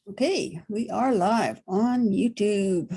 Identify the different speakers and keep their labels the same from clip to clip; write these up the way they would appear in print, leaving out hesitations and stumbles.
Speaker 1: Okay, we are live on YouTube.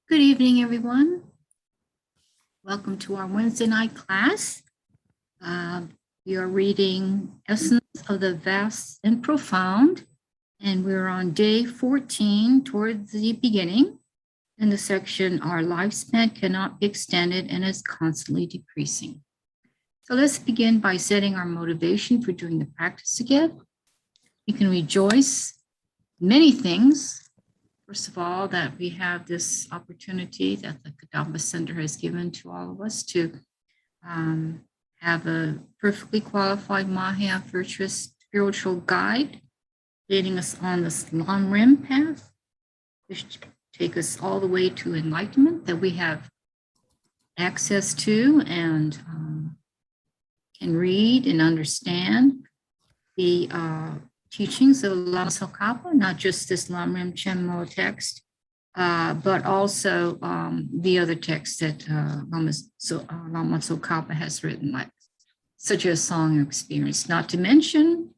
Speaker 2: Good evening, everyone. Welcome to our Wednesday night class. We are reading Essence of the Vast and Profound, and we're on day 14 towards the beginning in the section, Our Lifespan Cannot Be Extended and is Constantly Decreasing. So let's begin by setting our motivation for doing the practice again. You can rejoice many things. First of all, that we have this opportunity that the Kadamba Center has given to all of us to have a perfectly qualified Mahayana virtuous spiritual guide leading us on this Lamrim path, which take us all the way to enlightenment that we have access to and can read and understand the teachings of Lama Tsongkhapa, not just this Lamrim Chenmo text, but also the other texts that Lama Tsongkhapa has written, like such as Song of Experience, not to mention,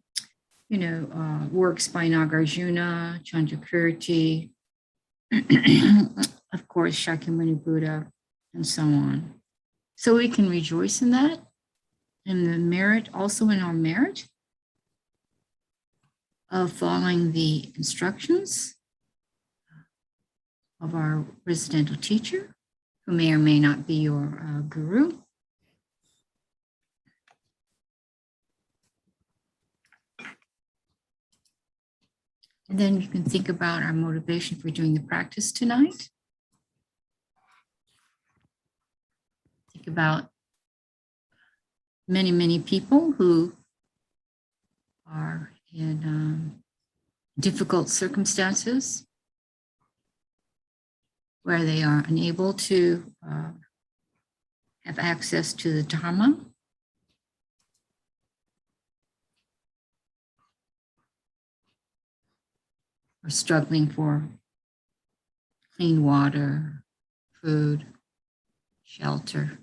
Speaker 2: works by Nagarjuna, Chandrakirti, of course, Shakyamuni Buddha, and so on. So we can rejoice in that, and the merit, also in our merit of following the instructions of our residential teacher, who may or may not be your guru. And then you can think about our motivation for doing the practice tonight. Think about many, many people who are in difficult circumstances where they are unable to have access to the Dharma. Or struggling for clean water, food, shelter.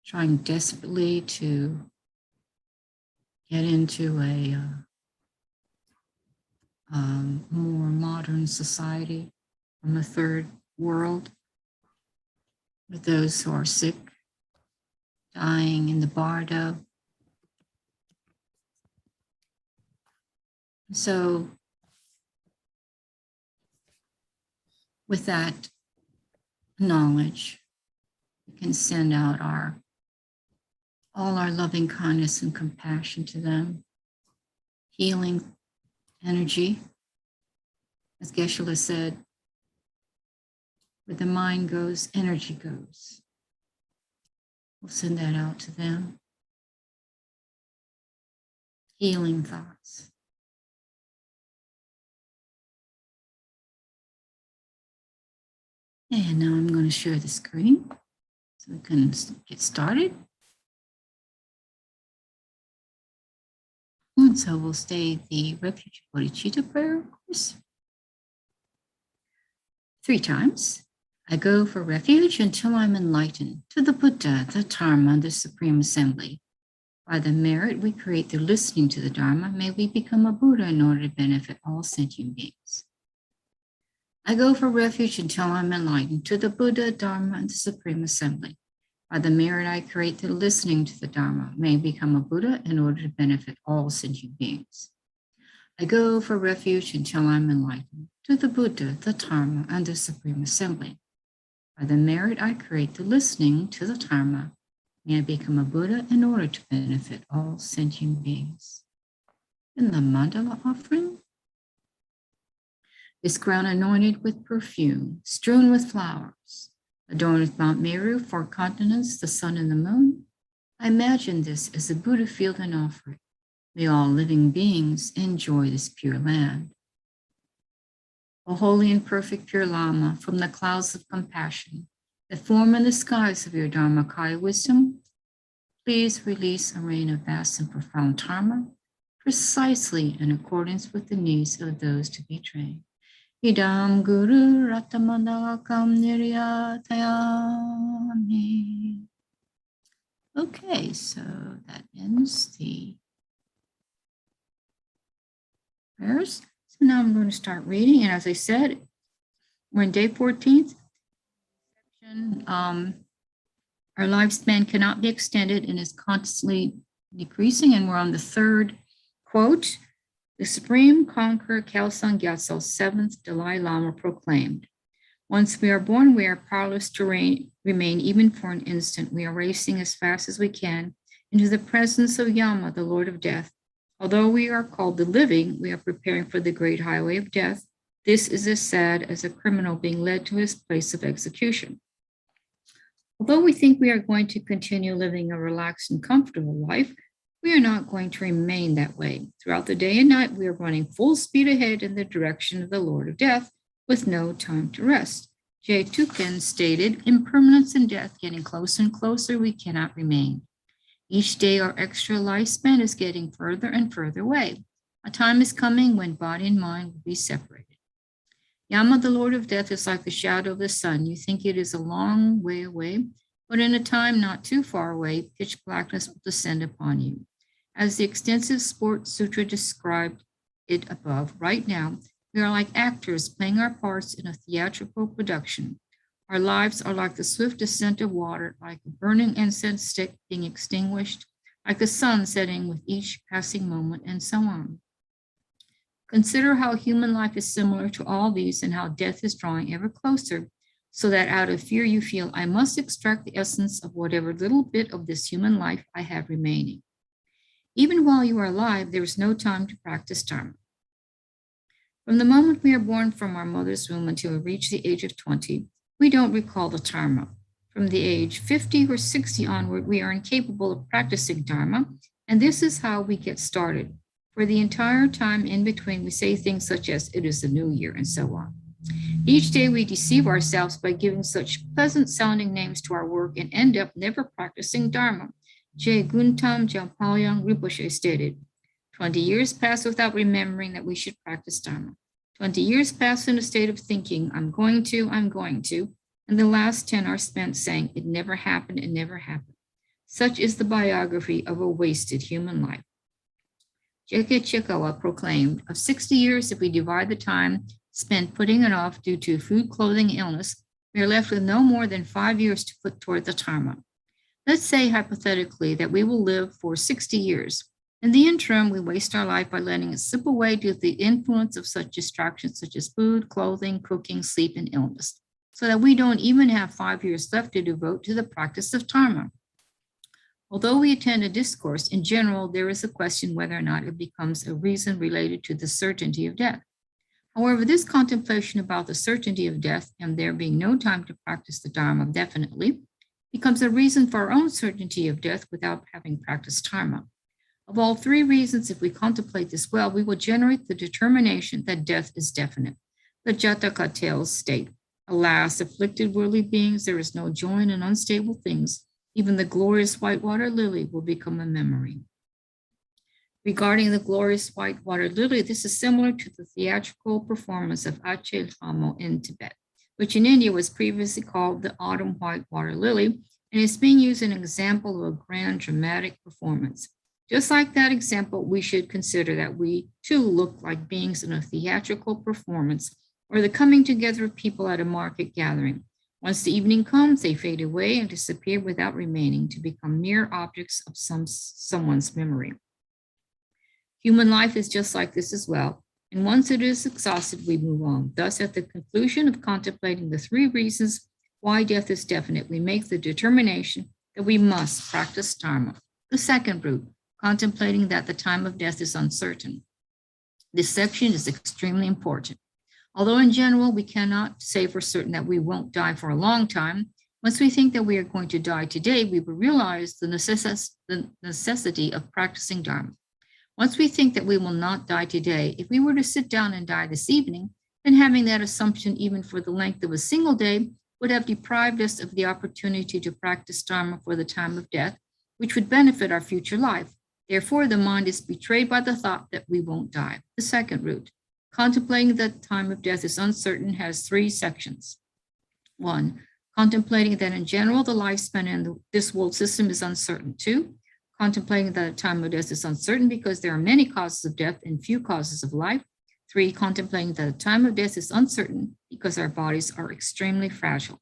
Speaker 2: Trying desperately to get into a more modern society from the third world, with those who are sick, dying in the bardo. So with that knowledge, we can send out all our loving kindness and compassion to them, healing energy. As Geshe said, where the mind goes, energy goes. We'll send that out to them. Healing thoughts. And now I'm going to share the screen so we can get started. And so we'll say the Refuge Bodhicitta prayer, of course, 3 times. I go for refuge until I'm enlightened to the Buddha, the Dharma, the Supreme Assembly. By the merit we create through listening to the Dharma, may we become a Buddha in order to benefit all sentient beings. I go for refuge until I'm enlightened to the Buddha, Dharma, and the Supreme Assembly. By the merit I create through listening to the Dharma, may I become a Buddha in order to benefit all sentient beings. I go for refuge until I'm enlightened to the Buddha, the Dharma, and the Supreme Assembly. By the merit I create through listening to the Dharma, may I become a Buddha in order to benefit all sentient beings. In the mandala offering, this ground anointed with perfume, strewn with flowers, adorned with Mount Meru, 4 continents, the sun and the moon. I imagine this as a Buddha field and offer it. May all living beings enjoy this pure land. O holy and perfect pure Lama, from the clouds of compassion that form in the skies of your Dharmakaya wisdom, please release a rain of vast and profound Dharma, precisely in accordance with the needs of those to be trained. Idam Guru Ratamadakam Niryatayami. Okay, so that ends the prayers. So now I'm going to start reading. And as I said, we're in day 14th. Our lifespan cannot be extended and is constantly decreasing. And we're on the 3rd quote. The Supreme Conqueror Kelsang Gyatso, 7th Dalai Lama, proclaimed, once we are born, we are powerless to remain even for an instant. We are racing as fast as we can into the presence of Yama, the Lord of Death. Although we are called the living, we are preparing for the great highway of death. This is as sad as a criminal being led to his place of execution. Although we think we are going to continue living a relaxed and comfortable life, we are not going to remain that way. Throughout the day and night, we are running full speed ahead in the direction of the Lord of Death with no time to rest. J. Tuken stated, impermanence and death getting closer and closer, we cannot remain. Each day, our extra lifespan is getting further and further away. A time is coming when body and mind will be separated. Yama, the Lord of Death, is like the shadow of the sun. You think it is a long way away, but in a time not too far away, pitch blackness will descend upon you. As the extensive Sports Sutra described it above, right now, we are like actors playing our parts in a theatrical production. Our lives are like the swift descent of water, like a burning incense stick being extinguished, like the sun setting with each passing moment, and so on. Consider how human life is similar to all these and how death is drawing ever closer, so that out of fear you feel, I must extract the essence of whatever little bit of this human life I have remaining. Even while you are alive, there is no time to practice Dharma. From the moment we are born from our mother's womb until we reach the age of 20, we don't recall the Dharma. From the age 50 or 60 onward, we are incapable of practicing Dharma, and this is how we get started. For the entire time in between, we say things such as, it is the new year, and so on. Each day we deceive ourselves by giving such pleasant-sounding names to our work and end up never practicing Dharma. Je Guntam Jampalyang Rinpoche stated, 20 years pass without remembering that we should practice Dharma. 20 years pass in a state of thinking, I'm going to, and the last 10 are spent saying, it never happened, it never happened. Such is the biography of a wasted human life. Geshe proclaimed, of 60 years, if we divide the time spent putting it off due to food, clothing, illness, we are left with no more than 5 years to put toward the Dharma. Let's say hypothetically that we will live for 60 years. In the interim, we waste our life by letting it slip away due to the influence of such distractions such as food, clothing, cooking, sleep, and illness, so that we don't even have 5 years left to devote to the practice of Dharma. Although we attend a discourse, in general, there is a question whether or not it becomes a reason related to the certainty of death. However, this contemplation about the certainty of death and there being no time to practice the Dharma definitely becomes a reason for our own certainty of death without having practiced Dharma. Of all three reasons, if we contemplate this well, we will generate the determination that death is definite. The Jataka tales state, alas, afflicted worldly beings, there is no joy in unstable things. Even the glorious whitewater lily will become a memory. Regarding the glorious whitewater lily, this is similar to the theatrical performance of Aceh Lhamo in Tibet, which in India was previously called the autumn whitewater lily, and is being used as an example of a grand dramatic performance. Just like that example, we should consider that we too look like beings in a theatrical performance or the coming together of people at a market gathering. Once the evening comes, they fade away and disappear without remaining to become mere objects of someone's memory. Human life is just like this as well, and once it is exhausted, we move on. Thus, at the conclusion of contemplating the three reasons why death is definite, we make the determination that we must practice Dharma. The second route, contemplating that the time of death is uncertain. This section is extremely important. Although in general, we cannot say for certain that we won't die for a long time, once we think that we are going to die today, we will realize the necessity of practicing Dharma. Once we think that we will not die today, if we were to sit down and die this evening, then having that assumption even for the length of a single day would have deprived us of the opportunity to practice Dharma for the time of death, which would benefit our future life. Therefore, the mind is betrayed by the thought that we won't die. The second route, contemplating that the time of death is uncertain, has three sections. 1, contemplating that in general, the lifespan in this world system is uncertain. 2, contemplating that the time of death is uncertain because there are many causes of death and few causes of life. 3, contemplating that the time of death is uncertain because our bodies are extremely fragile.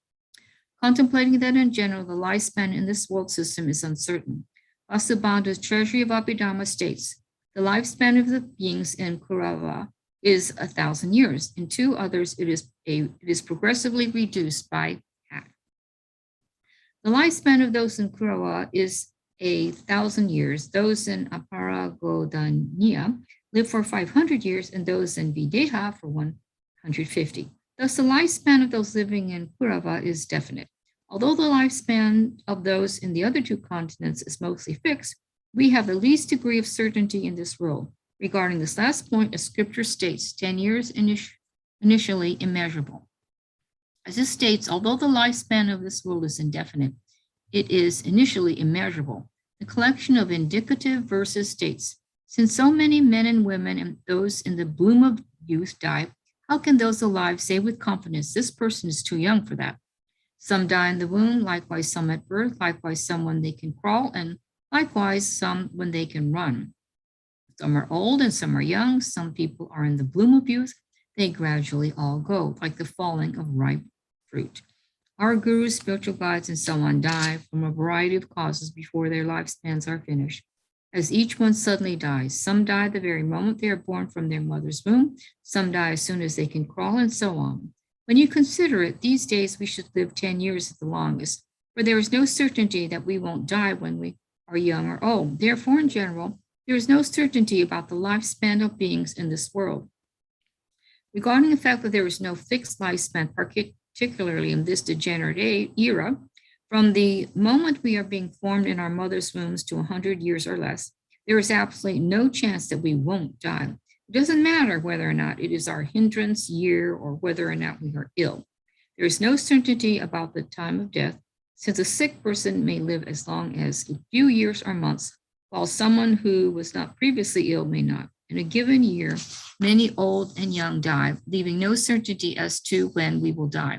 Speaker 2: Contemplating that in general, the lifespan in this world system is uncertain. Vasubandhu's Treasury of Abhidharma states, the lifespan of the beings in Kurava is 1,000 years. In 2 others, it is progressively reduced by half. The lifespan of those in Kurava is 1,000 years. Those in Aparagodanya live for 500 years, and those in Videha for 150. Thus, the lifespan of those living in Kurava is definite. Although the lifespan of those in the other 2 continents is mostly fixed, we have the least degree of certainty in this world. Regarding this last point, as scripture states, 10 years initially immeasurable. As it states, although the lifespan of this world is indefinite, it is initially immeasurable. The collection of indicative verses states, since so many men and women and those in the bloom of youth die, how can those alive say with confidence, this person is too young for that? Some die in the womb, likewise some at birth, likewise some when they can crawl, and likewise some when they can run. Some are old and some are young. Some people are in the bloom of youth. They gradually all go, like the falling of ripe fruit. Our gurus, spiritual guides, and so on die from a variety of causes before their lifespans are finished. as each one suddenly dies. Some die the very moment they are born from their mother's womb. Some die as soon as they can crawl, and so on. When you consider it, these days we should live 10 years at the longest, for there is no certainty that we won't die when we are young or old. Therefore, in general, there is no certainty about the lifespan of beings in this world. Regarding the fact that there is no fixed lifespan, particularly in this degenerate era, from the moment we are being formed in our mother's wombs to 100 years or less, there is absolutely no chance that we won't die. It doesn't matter whether or not it is our hindrance year or whether or not we are ill. There is no certainty about the time of death, since a sick person may live as long as a few years or months, while someone who was not previously ill may not. In a given year, many old and young die, leaving no certainty as to when we will die.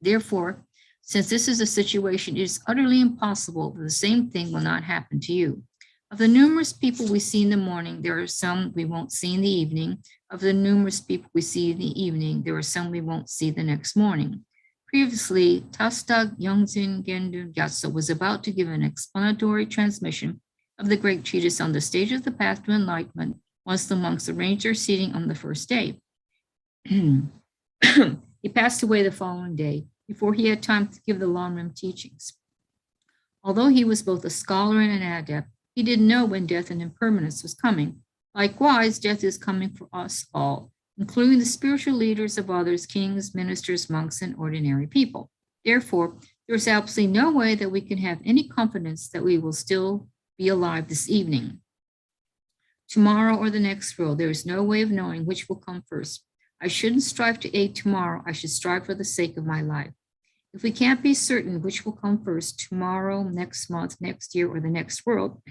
Speaker 2: Therefore, since this is a situation, it is utterly impossible that the same thing will not happen to you. Of the numerous people we see in the morning, there are some we won't see in the evening. Of the numerous people we see in the evening, there are some we won't see the next morning. Previously, Tastag Yongzin Gendu Gyatso was about to give an explanatory transmission of the great treatise on the stage of the path to enlightenment once the monks arranged their seating on the first day. He passed away the following day, before he had time to give the Lamrim teachings. Although he was both a scholar and an adept, he didn't know when death and impermanence was coming. Likewise, death is coming for us all, including the spiritual leaders of others, kings, ministers, monks, and ordinary people. Therefore, there is absolutely no way that we can have any confidence that we will still be alive this evening, tomorrow, or the next world. There is no way of knowing which will come first. I shouldn't strive to aid tomorrow. I should strive for the sake of my life. If we can't be certain which will come first, tomorrow, next month, next year, or the next world,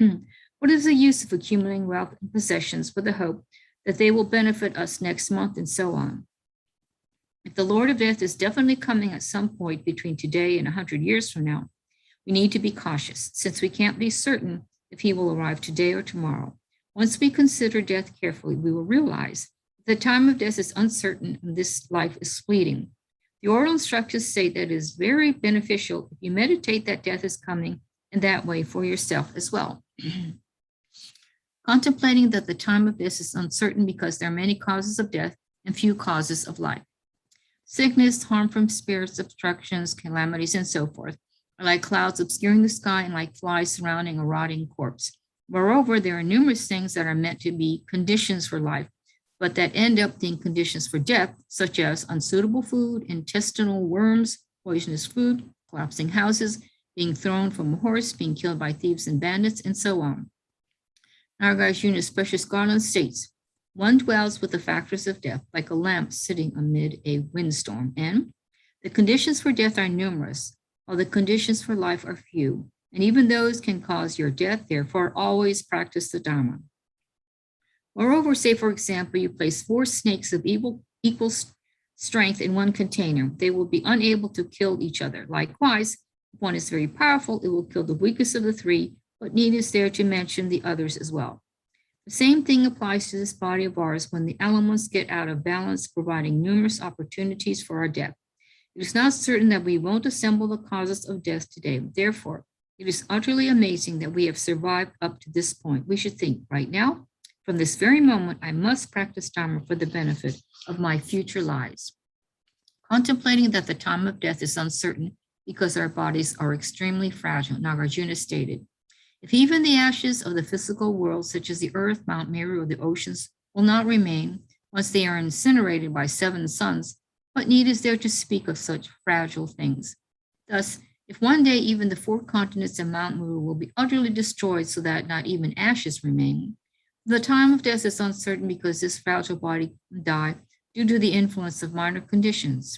Speaker 2: what is the use of accumulating wealth and possessions with the hope that they will benefit us next month, and so on? If the Lord of Death is definitely coming at some point between today and 100 years from now, we need to be cautious, since we can't be certain if he will arrive today or tomorrow. Once we consider death carefully, we will realize that the time of death is uncertain and this life is fleeting. The oral instructions say that it is very beneficial if you meditate that death is coming in that way for yourself as well. Contemplating that the time of death is uncertain because there are many causes of death and few causes of life. Sickness, harm from spirits, obstructions, calamities, and so forth are like clouds obscuring the sky and like flies surrounding a rotting corpse. Moreover, there are numerous things that are meant to be conditions for life, but that end up being conditions for death, such as unsuitable food, intestinal worms, poisonous food, collapsing houses, being thrown from a horse, being killed by thieves and bandits, and so on. Nagarjuna's precious garland states, one dwells with the factors of death like a lamp sitting amid a windstorm, and the conditions for death are numerous, while the conditions for life are few, and even those can cause your death. Therefore, always practice the Dharma. Moreover, say, for example, you place 4 snakes of equal strength in one container. They will be unable to kill each other. Likewise, if one is very powerful, it will kill the weakest of the 3, but need is there to mention the others as well. The same thing applies to this body of ours when the elements get out of balance, providing numerous opportunities for our death. It is not certain that we won't assemble the causes of death today. Therefore, it is utterly amazing that we have survived up to this point. We should think right now, from this very moment, I must practice Dharma for the benefit of my future lives. Contemplating that the time of death is uncertain because our bodies are extremely fragile, Nagarjuna stated, if even the ashes of the physical world, such as the earth, Mount Meru, or the oceans, will not remain once they are incinerated by 7 suns, what need is there to speak of such fragile things? Thus, if one day even the 4 continents and Mount Meru will be utterly destroyed so that not even ashes remain, the time of death is uncertain because this fragile body will die due to the influence of minor conditions,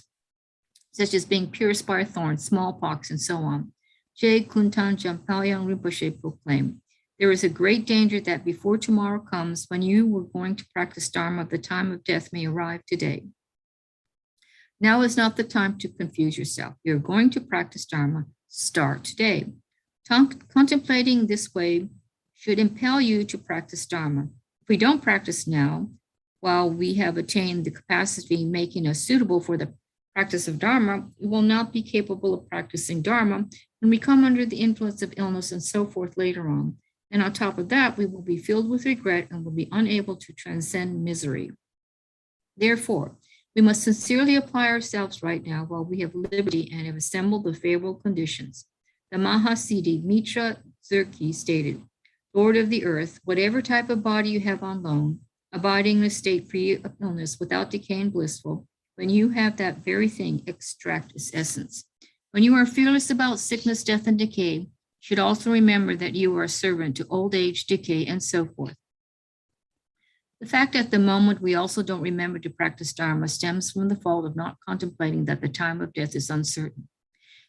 Speaker 2: such as being pierced by a thorn, smallpox, and so on. J. Kuntan Jampalyang Rinpoche proclaimed, there is a great danger that before tomorrow comes, when you were going to practice Dharma, the time of death may arrive today. Now is not the time to confuse yourself. You're going to practice Dharma. Start today. Contemplating this way should impel you to practice Dharma. If we don't practice now, while we have attained the capacity making us suitable for the practice of Dharma, we will not be capable of practicing Dharma when we come under the influence of illness and so forth later on. And on top of that, we will be filled with regret and will be unable to transcend misery. Therefore, we must sincerely apply ourselves right now while we have liberty and have assembled the favorable conditions. The Mahasiddhi Mitra Zerki stated, Lord of the earth, whatever type of body you have on loan, abiding in a state free of illness without decay and blissful, when you have that very thing, extract its essence. When you are fearless about sickness, death, and decay, you should also remember that you are a servant to old age, decay, and so forth. The fact at the moment we also don't remember to practice Dharma stems from the fault of not contemplating that the time of death is uncertain.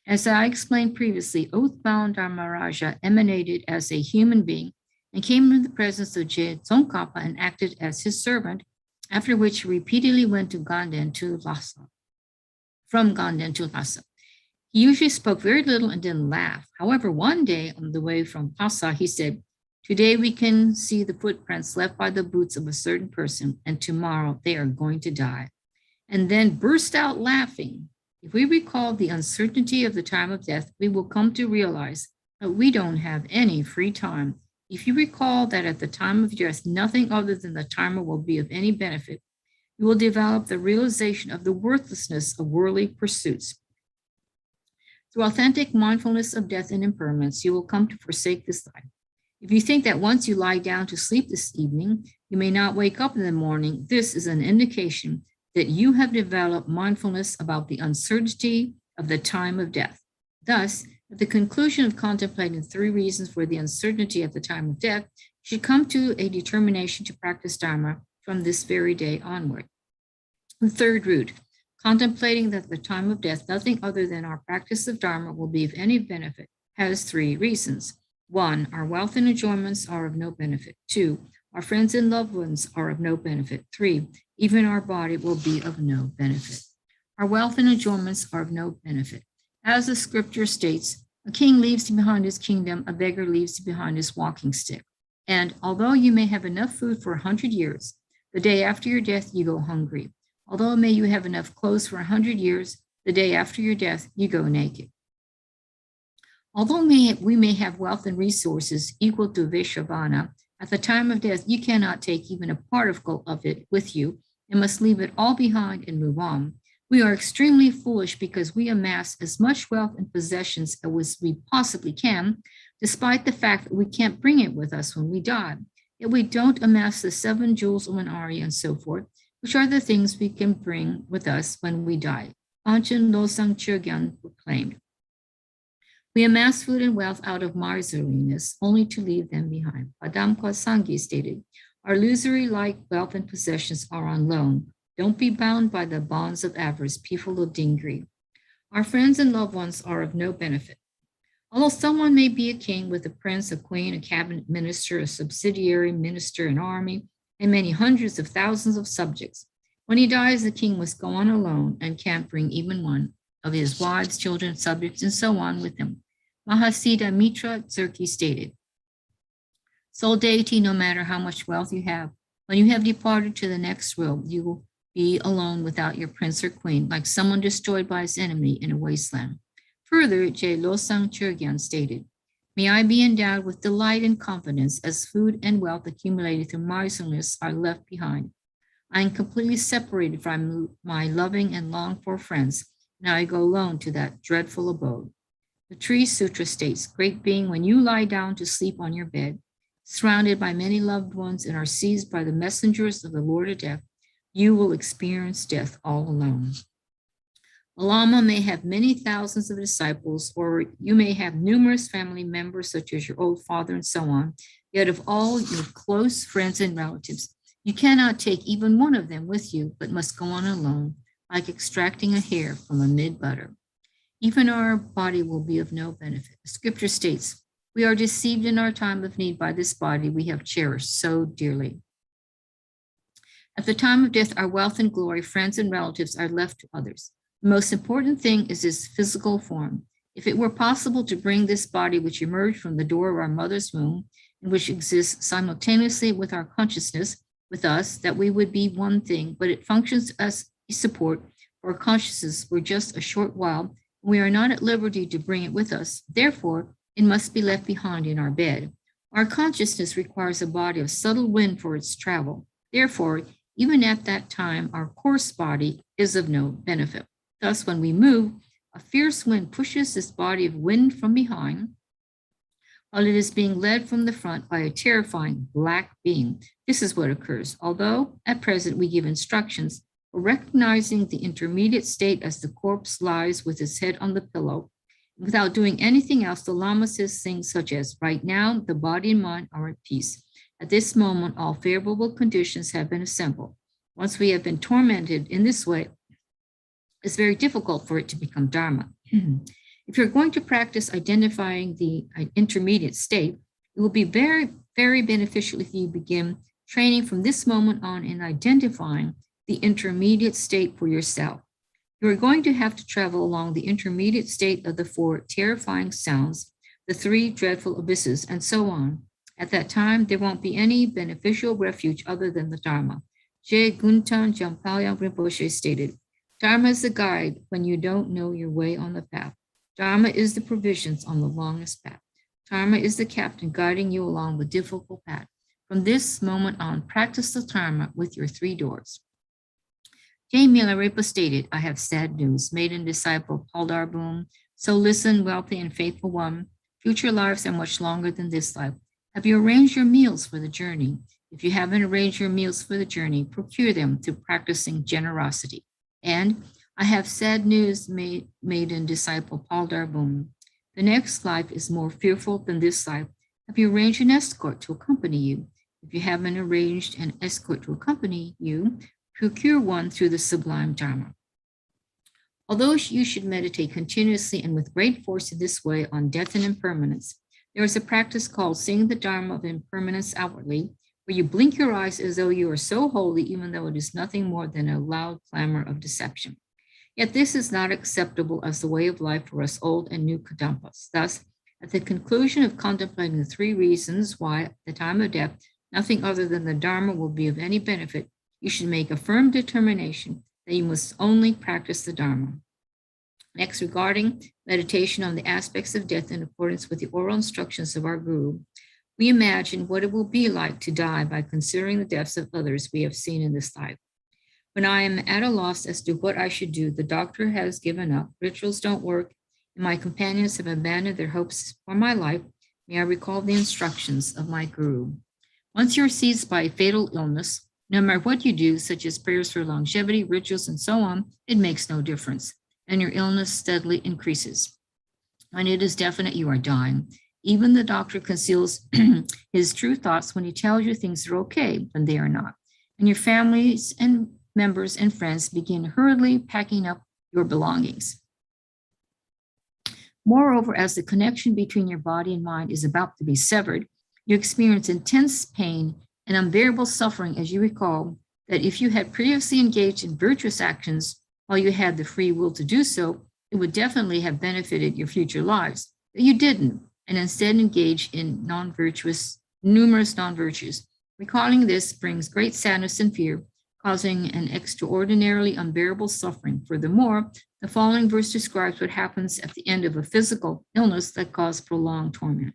Speaker 2: As I explained previously, oath-bound Dharmaraja emanated as a human being and came into the presence of Je Tsongkhapa and acted as his servant, after which he repeatedly went to Ganden to Lhasa. From Ganden to Lhasa. He usually spoke very little and didn't laugh. However, one day on the way from Lhasa, he said, Today we can see the footprints left by the boots of a certain person, and tomorrow they are going to die. And then burst out laughing. If we recall the uncertainty of the time of death, we will come to realize that we don't have any free time. If you recall that at the time of death, nothing other than the timer will be of any benefit, you will develop the realization of the worthlessness of worldly pursuits. Through authentic mindfulness of death and impermanence, you will come to forsake this life. If you think that once you lie down to sleep this evening, you may not wake up in the morning, this is an indication that you have developed mindfulness about the uncertainty of the time of death. Thus, at the conclusion of contemplating 3 reasons for the uncertainty at the time of death, you should come to a determination to practice Dharma from this very day onward. The 3rd root, contemplating that at the time of death, nothing other than our practice of Dharma will be of any benefit, has 3 reasons. 1, our wealth and enjoyments are of no benefit. 2, our friends and loved ones are of no benefit. 3, even our body will be of no benefit. Our wealth and enjoyments are of no benefit. As the scripture states, a king leaves behind his kingdom, a beggar leaves behind his walking stick. And although you may have enough food for 100 years, the day after your death, you go hungry. Although may you have enough clothes for 100 years, the day after your death, you go naked. Although we may have wealth and resources equal to Vaishyavana, at the time of death, you cannot take even a particle of it with you and must leave it all behind and move on. We are extremely foolish because we amass as much wealth and possessions as we possibly can, despite the fact that we can't bring it with us when we die. Yet we don't amass the 7 jewels of an Arya and so forth, which are the things we can bring with us when we die. Panchen Losang Chögyal proclaimed. We amass food and wealth out of miserliness, only to leave them behind. Padamkwa Sanghi stated, our illusory-like wealth and possessions are on loan. Don't be bound by the bonds of avarice, people of Dingri. Our friends and loved ones are of no benefit. Although someone may be a king with a prince, a queen, a cabinet minister, a subsidiary minister, an army, and many hundreds of thousands of subjects, when he dies, the king must go on alone and can't bring even one of his wives, children, subjects, and so on with him. Mahasiddha Mitra Zerki stated, Soul deity, no matter how much wealth you have, when you have departed to the next world, you will be alone without your prince or queen, like someone destroyed by his enemy in a wasteland. Further, Je Losang Chögyal stated, May I be endowed with delight and confidence as food and wealth accumulated through miserliness are left behind. I am completely separated from my loving and longed-for friends. Now I go alone to that dreadful abode. The Tree Sutra states, Great being, when you lie down to sleep on your bed, surrounded by many loved ones and are seized by the messengers of the Lord of Death, you will experience death all alone. A Lama may have many thousands of disciples, or you may have numerous family members, such as your old father and so on, yet of all your close friends and relatives, you cannot take even one of them with you, but must go on alone, like extracting a hair from a mid-butter. Even our body will be of no benefit. The scripture states, we are deceived in our time of need by this body we have cherished so dearly. At the time of death, our wealth and glory, friends and relatives are left to others. The most important thing is its physical form. If it were possible to bring this body which emerged from the door of our mother's womb, and which exists simultaneously with our consciousness, with us, that we would be one thing, but it functions as a support for our consciousness for just a short while, and we are not at liberty to bring it with us. Therefore, it must be left behind in our bed. Our consciousness requires a body of subtle wind for its travel. Therefore, even at that time, our coarse body is of no benefit. Thus, when we move, a fierce wind pushes this body of wind from behind, while it is being led from the front by a terrifying black being. This is what occurs. Although at present we give instructions for recognizing the intermediate state as the corpse lies with its head on the pillow, without doing anything else, the Lama says things such as, right now, the body and mind are at peace. At this moment, all favorable conditions have been assembled. Once we have been tormented in this way, it's very difficult for it to become Dharma. If you're going to practice identifying the intermediate state, it will be very, very beneficial if you begin training from this moment on in identifying the intermediate state for yourself. You are going to have to travel along the intermediate state of the 4 terrifying sounds, the 3 dreadful abysses, and so on. At that time, there won't be any beneficial refuge other than the Dharma. Je Guntan Jampalya Rinpoche stated, Dharma is the guide when you don't know your way on the path. Dharma is the provisions on the longest path. Dharma is the captain guiding you along the difficult path. From this moment on, practice the Dharma with your 3 doors. J. Milarepa stated, I have sad news. Maiden disciple Paldar Boom. So listen, wealthy and faithful one. Future lives are much longer than this life. Have you arranged your meals for the journey? If you haven't arranged your meals for the journey, procure them through practicing generosity. And I have sad news, maiden disciple Paldar Boom. The next life is more fearful than this life. Have you arranged an escort to accompany you? If you haven't arranged an escort to accompany you, procure one through the sublime Dharma. Although you should meditate continuously and with great force in this way on death and impermanence, there is a practice called seeing the Dharma of impermanence outwardly, where you blink your eyes as though you are so holy, even though it is nothing more than a loud clamor of deception. Yet this is not acceptable as the way of life for us old and new Kadampas. Thus, at the conclusion of contemplating the 3 reasons why at the time of death, nothing other than the Dharma will be of any benefit, you should make a firm determination that you must only practice the Dharma. Next, regarding meditation on the aspects of death in accordance with the oral instructions of our Guru, we imagine what it will be like to die by considering the deaths of others we have seen in this life. When I am at a loss as to what I should do, the doctor has given up, rituals don't work, and my companions have abandoned their hopes for my life, may I recall the instructions of my Guru. Once you're seized by a fatal illness, no matter what you do, such as prayers for longevity, rituals, and so on, it makes no difference, and your illness steadily increases. When it is definite you are dying, even the doctor conceals his true thoughts when he tells you things are okay when they are not, and your families and members and friends begin hurriedly packing up your belongings. Moreover, as the connection between your body and mind is about to be severed, you experience intense pain and unbearable suffering as you recall that if you had previously engaged in virtuous actions while you had the free will to do so, it would definitely have benefited your future lives. But you didn't, and instead engaged in numerous non-virtues. Recalling this brings great sadness and fear, causing an extraordinarily unbearable suffering. Furthermore, the following verse describes what happens at the end of a physical illness that causes prolonged torment.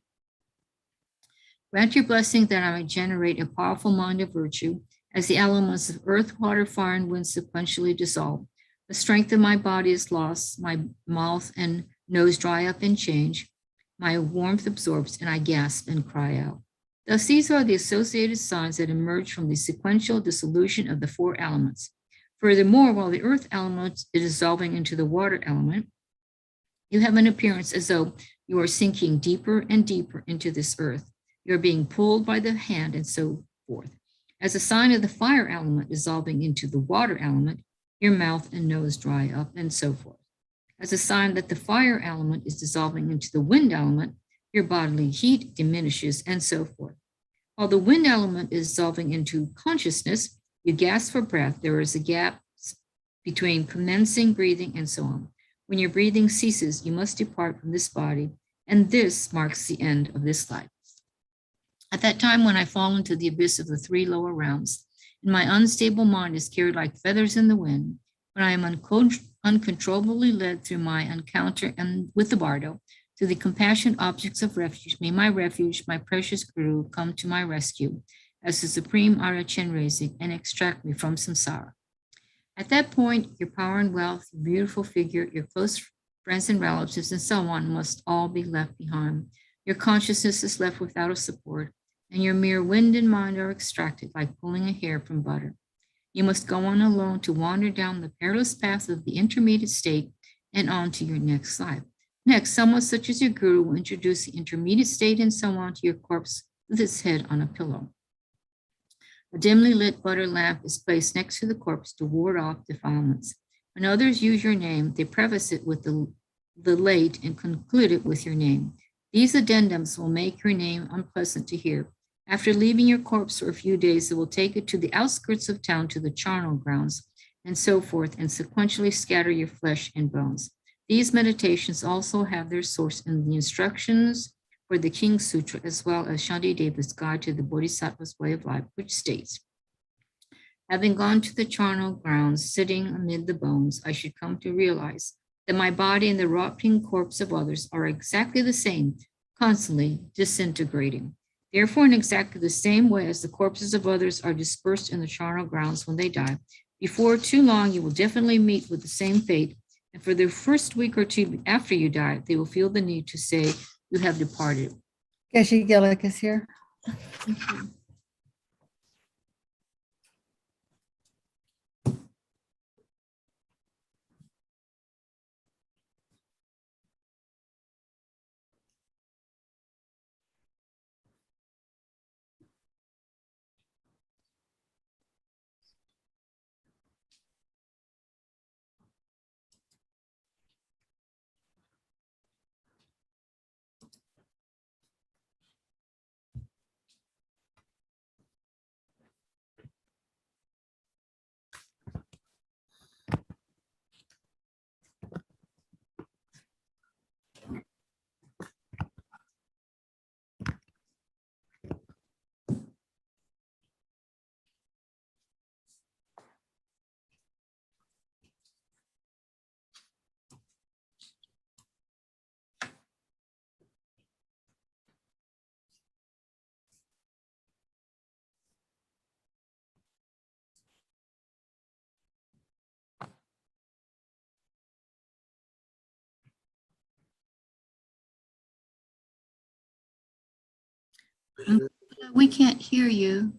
Speaker 2: Grant your blessing that I may generate a powerful mind of virtue as the elements of earth, water, fire, and wind sequentially dissolve. The strength of my body is lost, my mouth and nose dry up and change, my warmth absorbs, and I gasp and cry out. Thus, these are the associated signs that emerge from the sequential dissolution of the 4 elements. Furthermore, while the earth element is dissolving into the water element, you have an appearance as though you are sinking deeper and deeper into this earth. You're being pulled by the hand and so forth. As a sign of the fire element dissolving into the water element, your mouth and nose dry up and so forth. As a sign that the fire element is dissolving into the wind element, your bodily heat diminishes and so forth. While the wind element is dissolving into consciousness, you gasp for breath. There is a gap between commencing breathing and so on. When your breathing ceases, you must depart from this body, and this marks the end of this life. At that time, when I fall into the abyss of the 3 lower realms, and my unstable mind is carried like feathers in the wind, when I am uncontrollably led through my encounter and with the bardo, To the compassionate objects of refuge, may my refuge, my precious Guru, come to my rescue as the supreme Arya Chenrezig and extract me from samsara. At that point, your power and wealth, your beautiful figure, your close friends and relatives, and so on must all be left behind. Your consciousness is left without a support, and your mere wind and mind are extracted like pulling a hair from butter. You must go on alone to wander down the perilous path of the intermediate state and on to your next life. Next, someone such as your guru will introduce the intermediate state and so on to your corpse with its head on a pillow. A dimly lit butter lamp is placed next to the corpse to ward off defilements. When others use your name, they preface it with the late and conclude it with your name. These addendums will make your name unpleasant to hear. After leaving your corpse for a few days, it will take it to the outskirts of town to the charnel grounds and so forth, and sequentially scatter your flesh and bones. These meditations also have their source in the instructions for the King's Sutra, as well as Shantideva's Guide to the Bodhisattva's Way of Life, which states, having gone to the charnel grounds, sitting amid the bones, I should come to realize that my body and the rotting corpse of others are exactly the same, constantly disintegrating. Therefore, in exactly the same way as the corpses of others are dispersed in the charnel grounds when they die, before too long you will definitely meet with the same fate, and for the first week or two after you die, they will feel the need to say, you have departed.
Speaker 1: Geshe Gelek is here.
Speaker 2: Thank you. We can't hear you.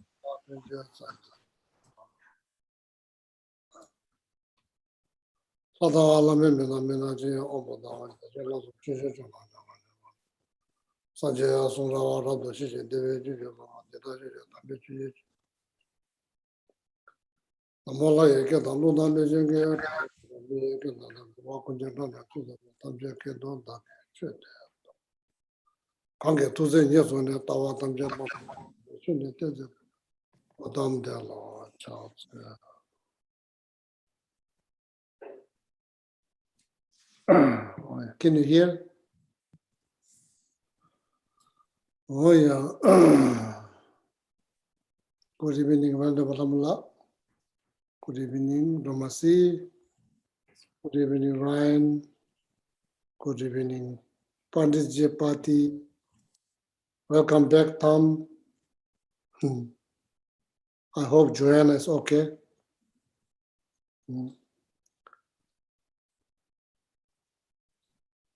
Speaker 3: Can you hear? Oh yeah. Good evening, Vandavalamula. Good evening, Ramasi. Good evening, Ryan. Good evening, Pandit Jepati. Welcome back, Tom. I hope Joanna is okay.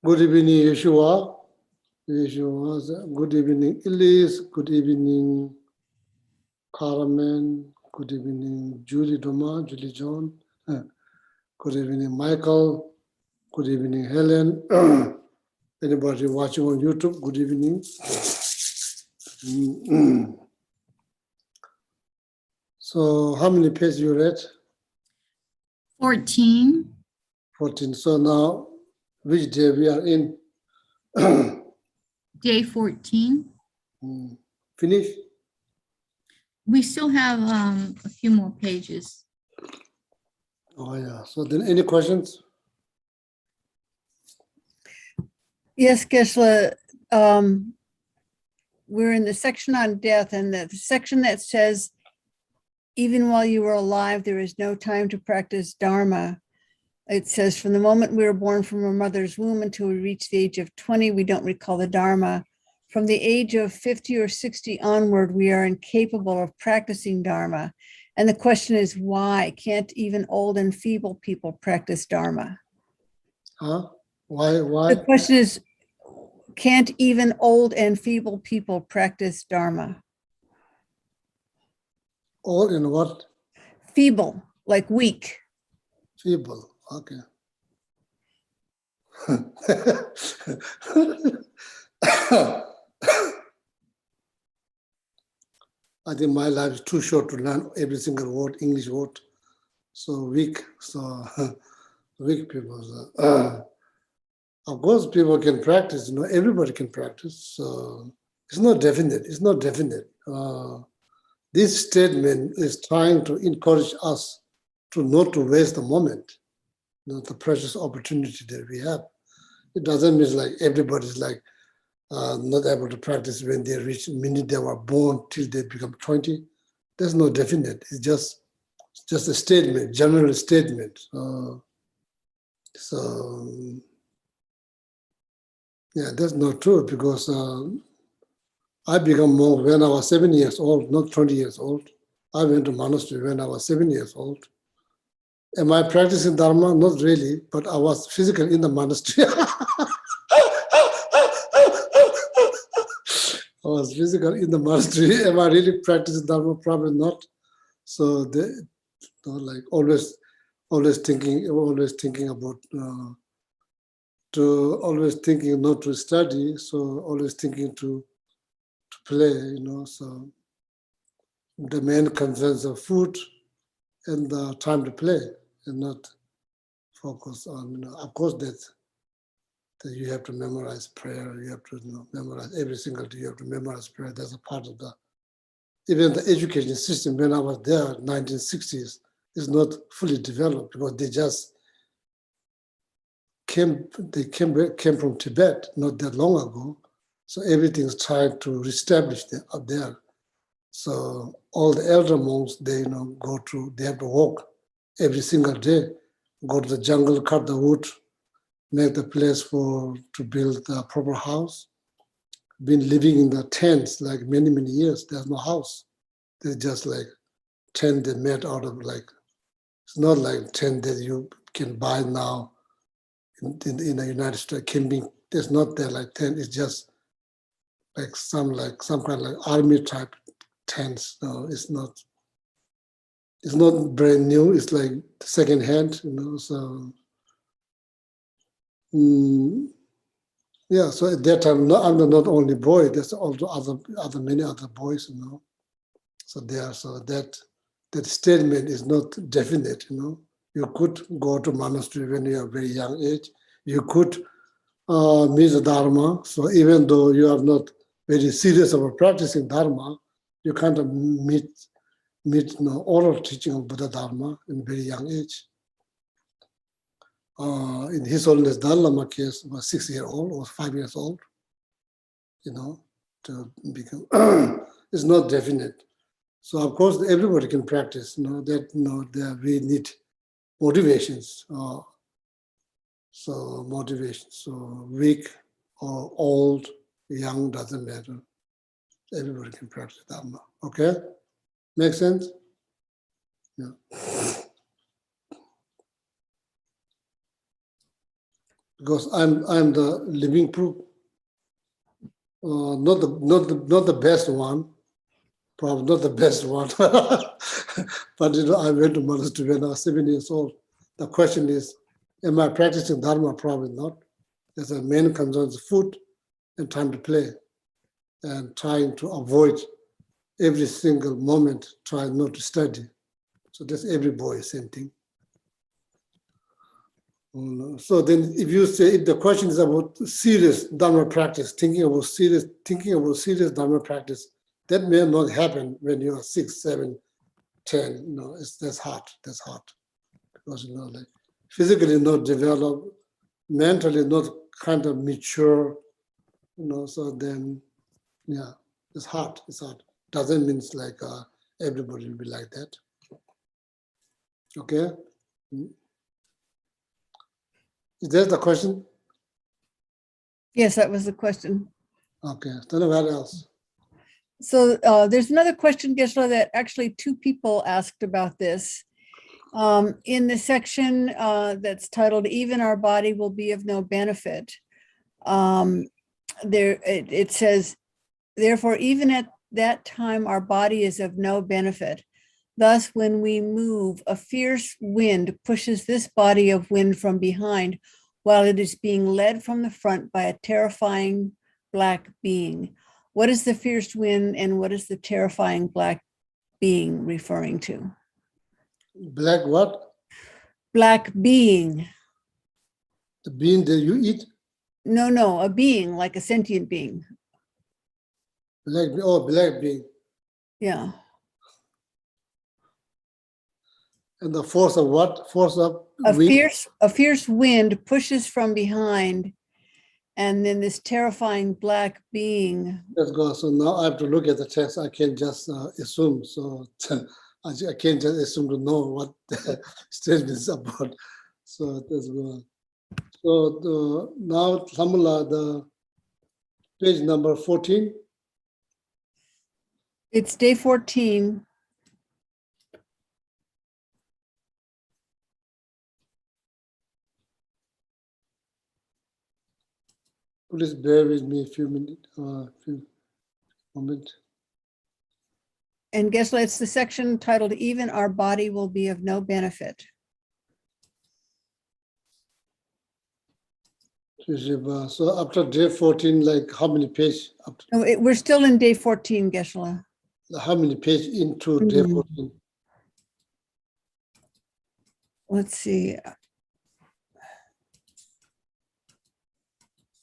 Speaker 3: Good evening, Yeshua. Good evening, Elise. Good evening, Carmen. Good evening, Julie Doma, Julie John. Good evening, Michael. Good evening, Helen. Anybody watching on YouTube, good evening. So how many pages you read?
Speaker 2: 14.
Speaker 3: 14. So now, which day we are in?
Speaker 2: Day 14.
Speaker 3: Finish?
Speaker 2: We still have a few more pages.
Speaker 3: Oh yeah. So then any questions?
Speaker 1: Yes, Geshe. We're in the section on death, and the section that says, even while you were alive, there is no time to practice Dharma. it says, from the moment we were born from our mother's womb until we reach the age of 20, we don't recall the Dharma. From the age of 50 or 60 onward, we are incapable of practicing Dharma. And the question is, why can't even old and feeble people practice Dharma?
Speaker 3: Huh? Why?
Speaker 1: The question is, can't even old and feeble people practice Dharma?
Speaker 3: All in what?
Speaker 1: Feeble, like weak.
Speaker 3: Feeble. Okay. I think my life is too short to learn every single word, English word. So weak. So weak people. Of course, people can practice. Everybody can practice. So it's not definite. It's not definite. This statement is trying to encourage us to not to waste the moment, the precious opportunity that we have. It doesn't mean like everybody's like not able to practice when they reach the minute they were born till they become 20. There's no definite. It's just a statement, general statement. So yeah, that's not true because I became monk when I was 7 years old, not 20 years old. I went to monastery when I was 7 years old. Am I practicing Dharma? Not really, but I was physically in the monastery. I was physically in the monastery. Am I really practicing Dharma? Probably not. So they, like always thinking about always thinking not to study. So always thinking to play. So the main concerns are food and the time to play, and not focus on. Of course, that you have to memorize prayer. You have to memorize every single day. You have to memorize prayer. That's a part of the. Even the education system when I was there, 1960s, is not fully developed because they just came from Tibet not that long ago. So everything's trying to reestablish up there. So all the elder monks, they they have to walk every single day, go to the jungle, cut the wood, make the place to build a proper house. Been living in the tents like many, many years. There's no house. There's just like tent they made out of it's not like tent that you can buy now in the United States. Camping, there's not there like tent. It's just like some kind of like army type tents. No, it's not brand new. It's like second hand, so. Yeah, so at that time, I'm not only boy. There's also many other boys, So that statement is not definite, You could go to monastery when you are very young age. You could meet the Dharma. So even though you are not very serious about practicing Dharma, you kind of meet oral teaching of Buddha Dharma in very young age. In His Holiness Dalai Lama case, was 6 years old or 5 years old, to become. It's not definite. So of course everybody can practice. That we need motivations. So motivations. So weak or old, young doesn't matter. Everybody can practice Dharma. Okay, make sense? Yeah. Because I'm the living proof. Not the best one, probably not the best one. But I went to monastery when I was 7 years old. The question is, am I practicing Dharma? Probably not. There's a main concern is food and time to play, and trying to avoid every single moment, trying not to study. So that's every boy, same thing. So then if the question is about serious Dharma practice, thinking about serious Dharma practice, that may not happen when you are 6, 7, 10. That's hard. Because like physically not developed, mentally not kind of mature, so then it's hard. Doesn't mean it's like everybody will be like that. Okay? Is that the question?
Speaker 1: Yes, that was the question.
Speaker 3: Okay, then what else?
Speaker 1: So there's another question, Geshe, that actually two people asked about this. In the section that's titled, "Even Our Body Will Be of No Benefit," it says, "Therefore, even at that time, our body is of no benefit. Thus, when we move, a fierce wind pushes this body of wind from behind, while it is being led from the front by a terrifying black being. What is the fierce wind and what is the terrifying black being referring to?"
Speaker 3: Black what?
Speaker 1: Black being.
Speaker 3: The bean that you eat?
Speaker 1: No, a being, like a sentient being.
Speaker 3: Black bean.
Speaker 1: Yeah.
Speaker 3: And the force of what? Force of
Speaker 1: A
Speaker 3: wind?
Speaker 1: fierce wind pushes from behind, and then this terrifying black being.
Speaker 3: Let's go. So now I have to look at the text. I can't just assume. So I can't just assume to know what the statement is about. So let's go. So now, Samula, the page number 14.
Speaker 1: It's day 14.
Speaker 3: Please bear with me a few minutes, few moments.
Speaker 1: And Geshe, it's the section titled, "Even Our Body Will Be of No Benefit."
Speaker 3: So after day 14, like how many pages?
Speaker 1: No, we're still in day 14, Geshe.
Speaker 3: How many pages into day 14?
Speaker 1: Let's see.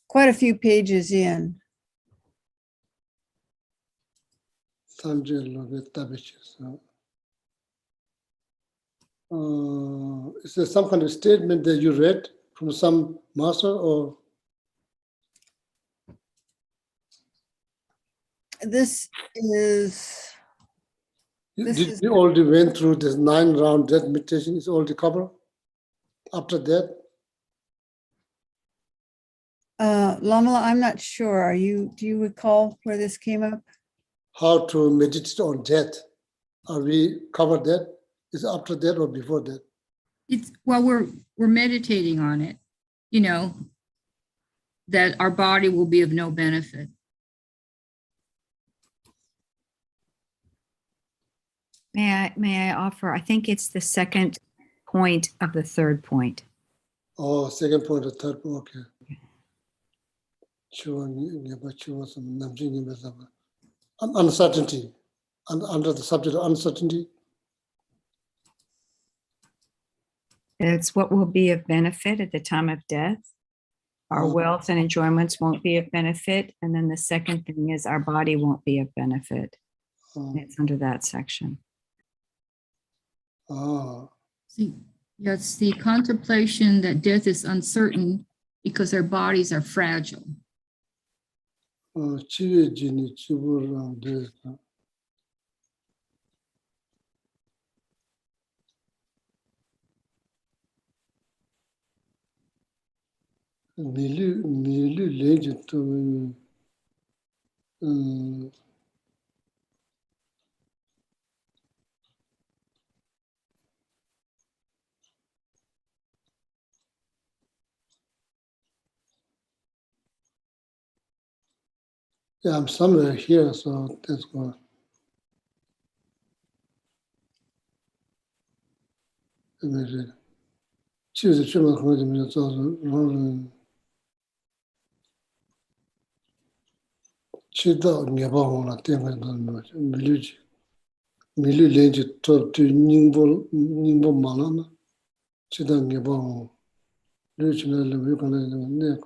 Speaker 1: Quite a few pages in.
Speaker 3: Is there some kind of statement that you read from some master, or?
Speaker 1: This is.
Speaker 3: Did you already went through this 9-round death meditation? Is already covered after that?
Speaker 1: Lamala, I'm not sure. Do you recall where this came up?
Speaker 3: How to meditate on death? Are we covered that? Is it after that or before that?
Speaker 2: Well, we're meditating on it, you know, that our body will be of no benefit.
Speaker 4: May I offer? I think it's the second point of the third point.
Speaker 3: Oh, second point or third point, okay. Uncertainty, under the subject of uncertainty.
Speaker 4: It's what will be of benefit at the time of death. Our wealth and enjoyments won't be of benefit. And then the second thing is our body won't be of benefit. It's under that section.
Speaker 2: See, it's the contemplation that death is uncertain because our bodies are fragile.
Speaker 3: Yeah, I'm somewhere here, so that's good. Choose a children who is also Chida Nabahona, Temple, village, Milu top to Nimbo Malana, Chida Nabahon, regional Vikana neck,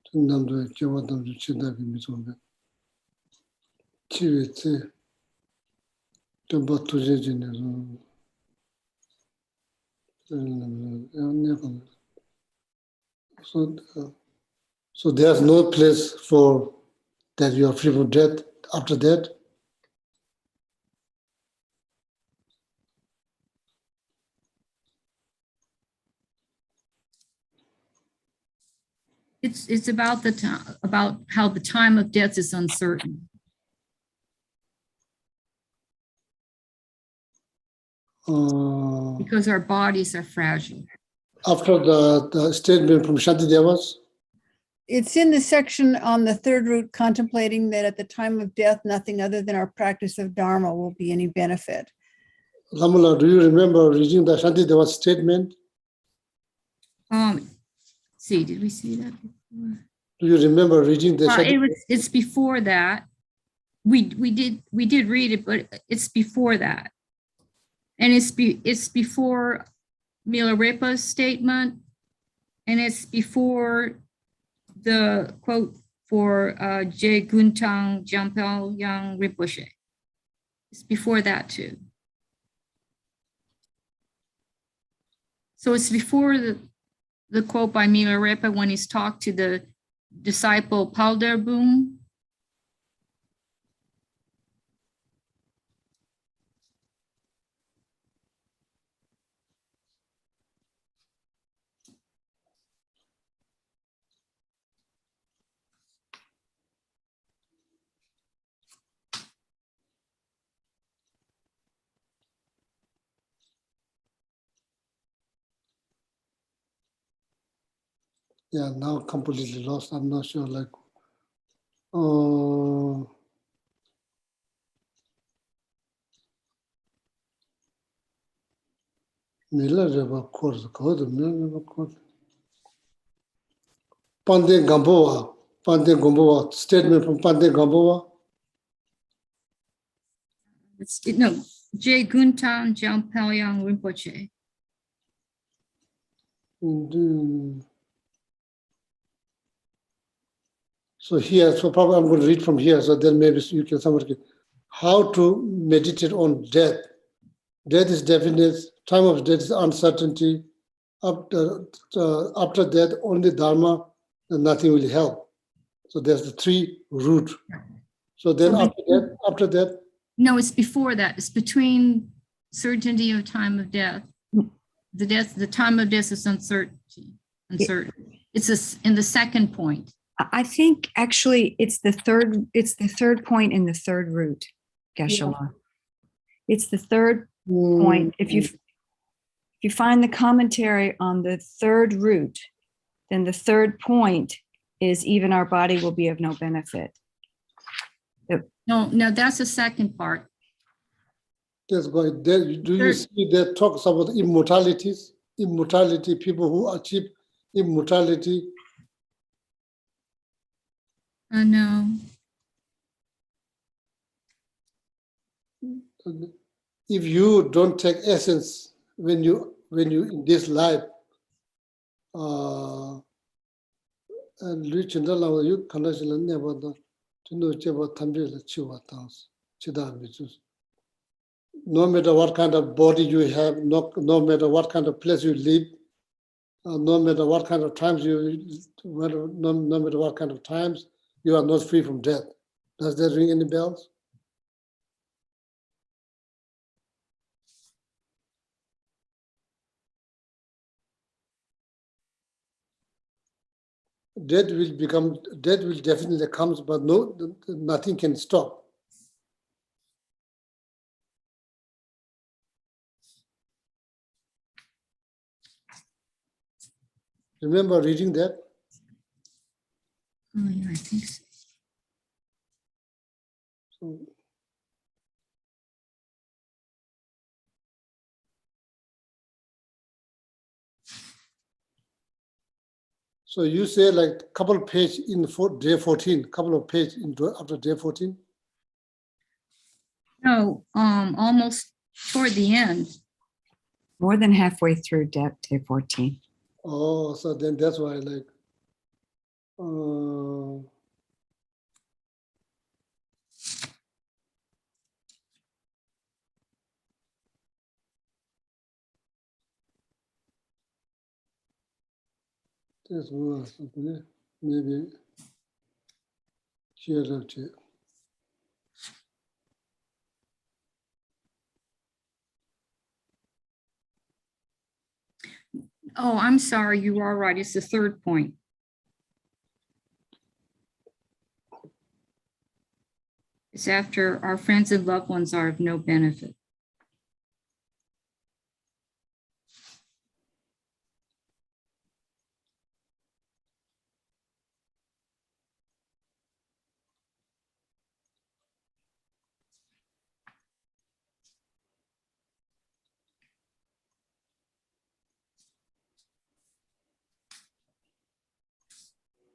Speaker 3: to Namdo, Javatam to Chida Misobe. Chivete, Temple to Jejin. So there's no place for that you are free from death after that.
Speaker 2: It's about the time, about how the time of death is uncertain. Because our bodies are fragile.
Speaker 3: After the statement from Shantidevas,
Speaker 1: It's in the section on the third root, contemplating that at the time of death, nothing other than our practice of Dharma will be any benefit.
Speaker 3: Lamula, do you remember reading the Shantidevas statement?
Speaker 2: See, did we see that before?
Speaker 3: Do you remember reading the
Speaker 2: It's before that. We did read it, but it's before that. And it's before Milarepa's statement, and it's before the quote for Je Guntang Jampel Yang Rinpoche. It's before that too. So it's before the quote by Milarepa when he's talked to the disciple Palderboom.
Speaker 3: Yeah, now completely lost. I'm not sure. Like, Milarepa course code, Milarepa course. Pande Gamboa, statement from Pande Gamboa.
Speaker 2: No, Je Guntang Jampel Yang Rinpoche.
Speaker 3: So here, so probably I'm going to read from here, so then maybe you can somebody. How to meditate on death. Death is definite. Time of death is uncertainty. After death, only Dharma and nothing will help. So there's the three root. So then after that.
Speaker 2: No, it's before that. It's between certainty of time of death. The time of death is uncertain. It's in the second point.
Speaker 4: I think actually it's the third point in the third root, Geshe. It's the third point. If you find the commentary on the third root, then the third point is even our body will be of no benefit.
Speaker 2: No, that's the second part.
Speaker 3: That's good. Do you see that talks about immortalities? Immortality, people who achieve immortality.
Speaker 2: No.
Speaker 3: If you don't take essence when you in this life, and reach in the level you cannot never to know about no matter what kind of body you have, no matter what kind of place you live, no matter what kind of times no matter what kind of times, you are not free from death. Does that ring any bells? Death will definitely come, but nothing can stop. Remember reading that?
Speaker 2: Oh, yeah, I think so.
Speaker 3: So you say like a couple of pages in day 14, couple of pages after day 14?
Speaker 2: No, almost toward the end.
Speaker 4: More than halfway through day 14.
Speaker 3: Oh, so then that's why like, there's more something, maybe here.
Speaker 2: Oh, I'm sorry, you are right. It's the third point. It's after our friends and loved ones are of no benefit.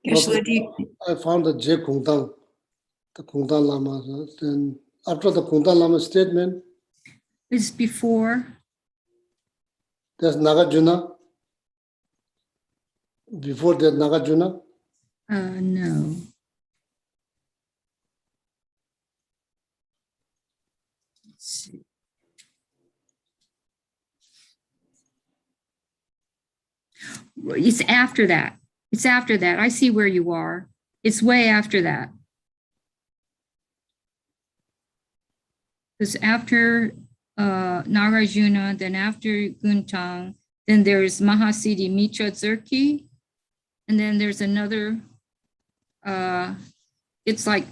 Speaker 4: Geshe, do you,
Speaker 3: I found the J. Kungdang, the Kungdang Lama. Then after the Kungdang Lama statement,
Speaker 2: It's before.
Speaker 3: there's Nagarjuna. Before that, Nagarjuna.
Speaker 2: No. Let's see. It's after that. It's after that. I see where you are. It's way after that. It's after Nagarjuna, then after Guntang, then there's Mahasiddhi Mitra Zerki, and then there's another, it's like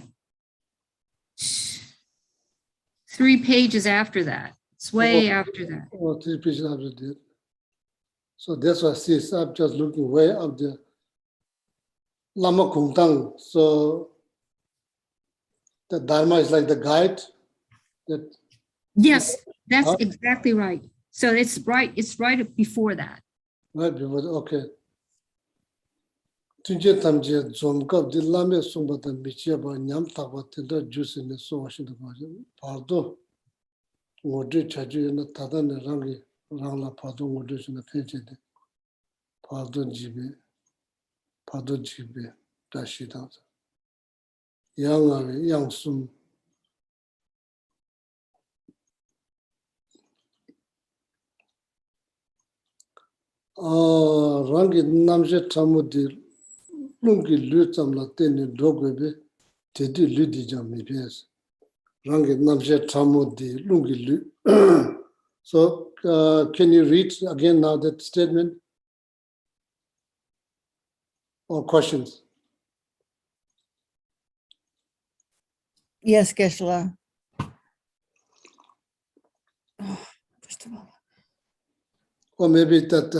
Speaker 2: 3 pages after that. It's way after that.
Speaker 3: Oh, 3 pages after that. So that's what I see. So I'm just looking way up there. Lama Kungtang. So the Dharma is like the guide. That
Speaker 2: Yes, that's
Speaker 3: Huh?
Speaker 2: exactly right. So it's right before that.
Speaker 3: right before. Okay. Tunje tamje zomkab di lame sumbata michia ba nyam takwa tenda juice in the so washing the body. Pardo. Ngode chaju na tada ne rangi rangla pardo ngode in the page. Pardo jibe. Pardo jibe. Dashida. Yang ave yang sum. Rangi namje tamudi lungi lutamla teni dogwebe tedi ludi jami pes. Rangi namje tamudi lungi lu. So can you read again now that statement or questions?
Speaker 1: Yes, Geshe. Oh, just a moment.
Speaker 3: Or maybe that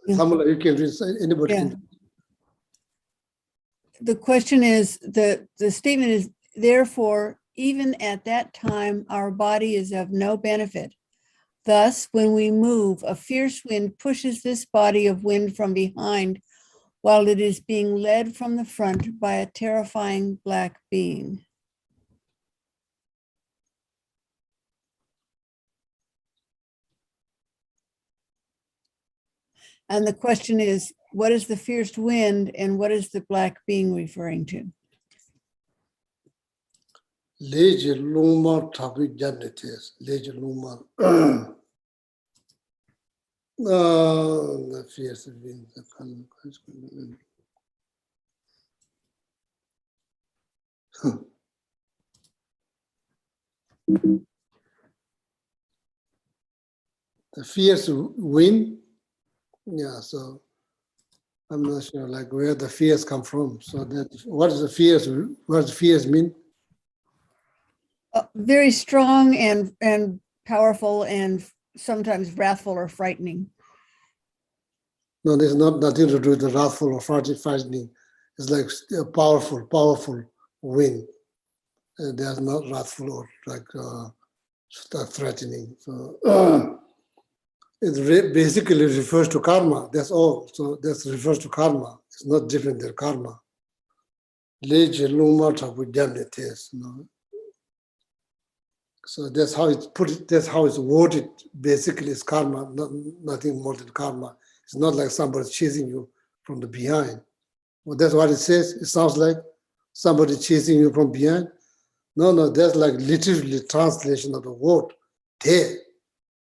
Speaker 1: Yeah.
Speaker 3: Kamala, you can read, anybody
Speaker 1: Yeah.
Speaker 3: can.
Speaker 1: The question is, the statement is, therefore, even at that time, our body is of no benefit. Thus, when we move, a fierce wind pushes this body of wind from behind while it is being led from the front by a terrifying black being. And the question is, what is the fierce wind and what is the black being referring to?
Speaker 3: Leje lungma tabi janites, leje lungma. The fierce wind, the kind the fierce wind. Yeah, so I'm not sure like where the fears come from. So that what is the fears? What does fears mean?
Speaker 1: Very strong and powerful and sometimes wrathful or frightening.
Speaker 3: No, there's nothing to do with the wrathful or frightening. It's like a powerful wind. There's not wrathful or like threatening. So it basically refers to karma. That's all. So that refers to karma. It's not different than karma. Leje luma tabu janites, you know. So that's how it's put. That's how it's worded. Basically, it's karma, nothing more than karma. It's not like somebody chasing you from the behind. Well, that's what it says. It sounds like somebody chasing you from behind. No, that's like literally translation of the word. There.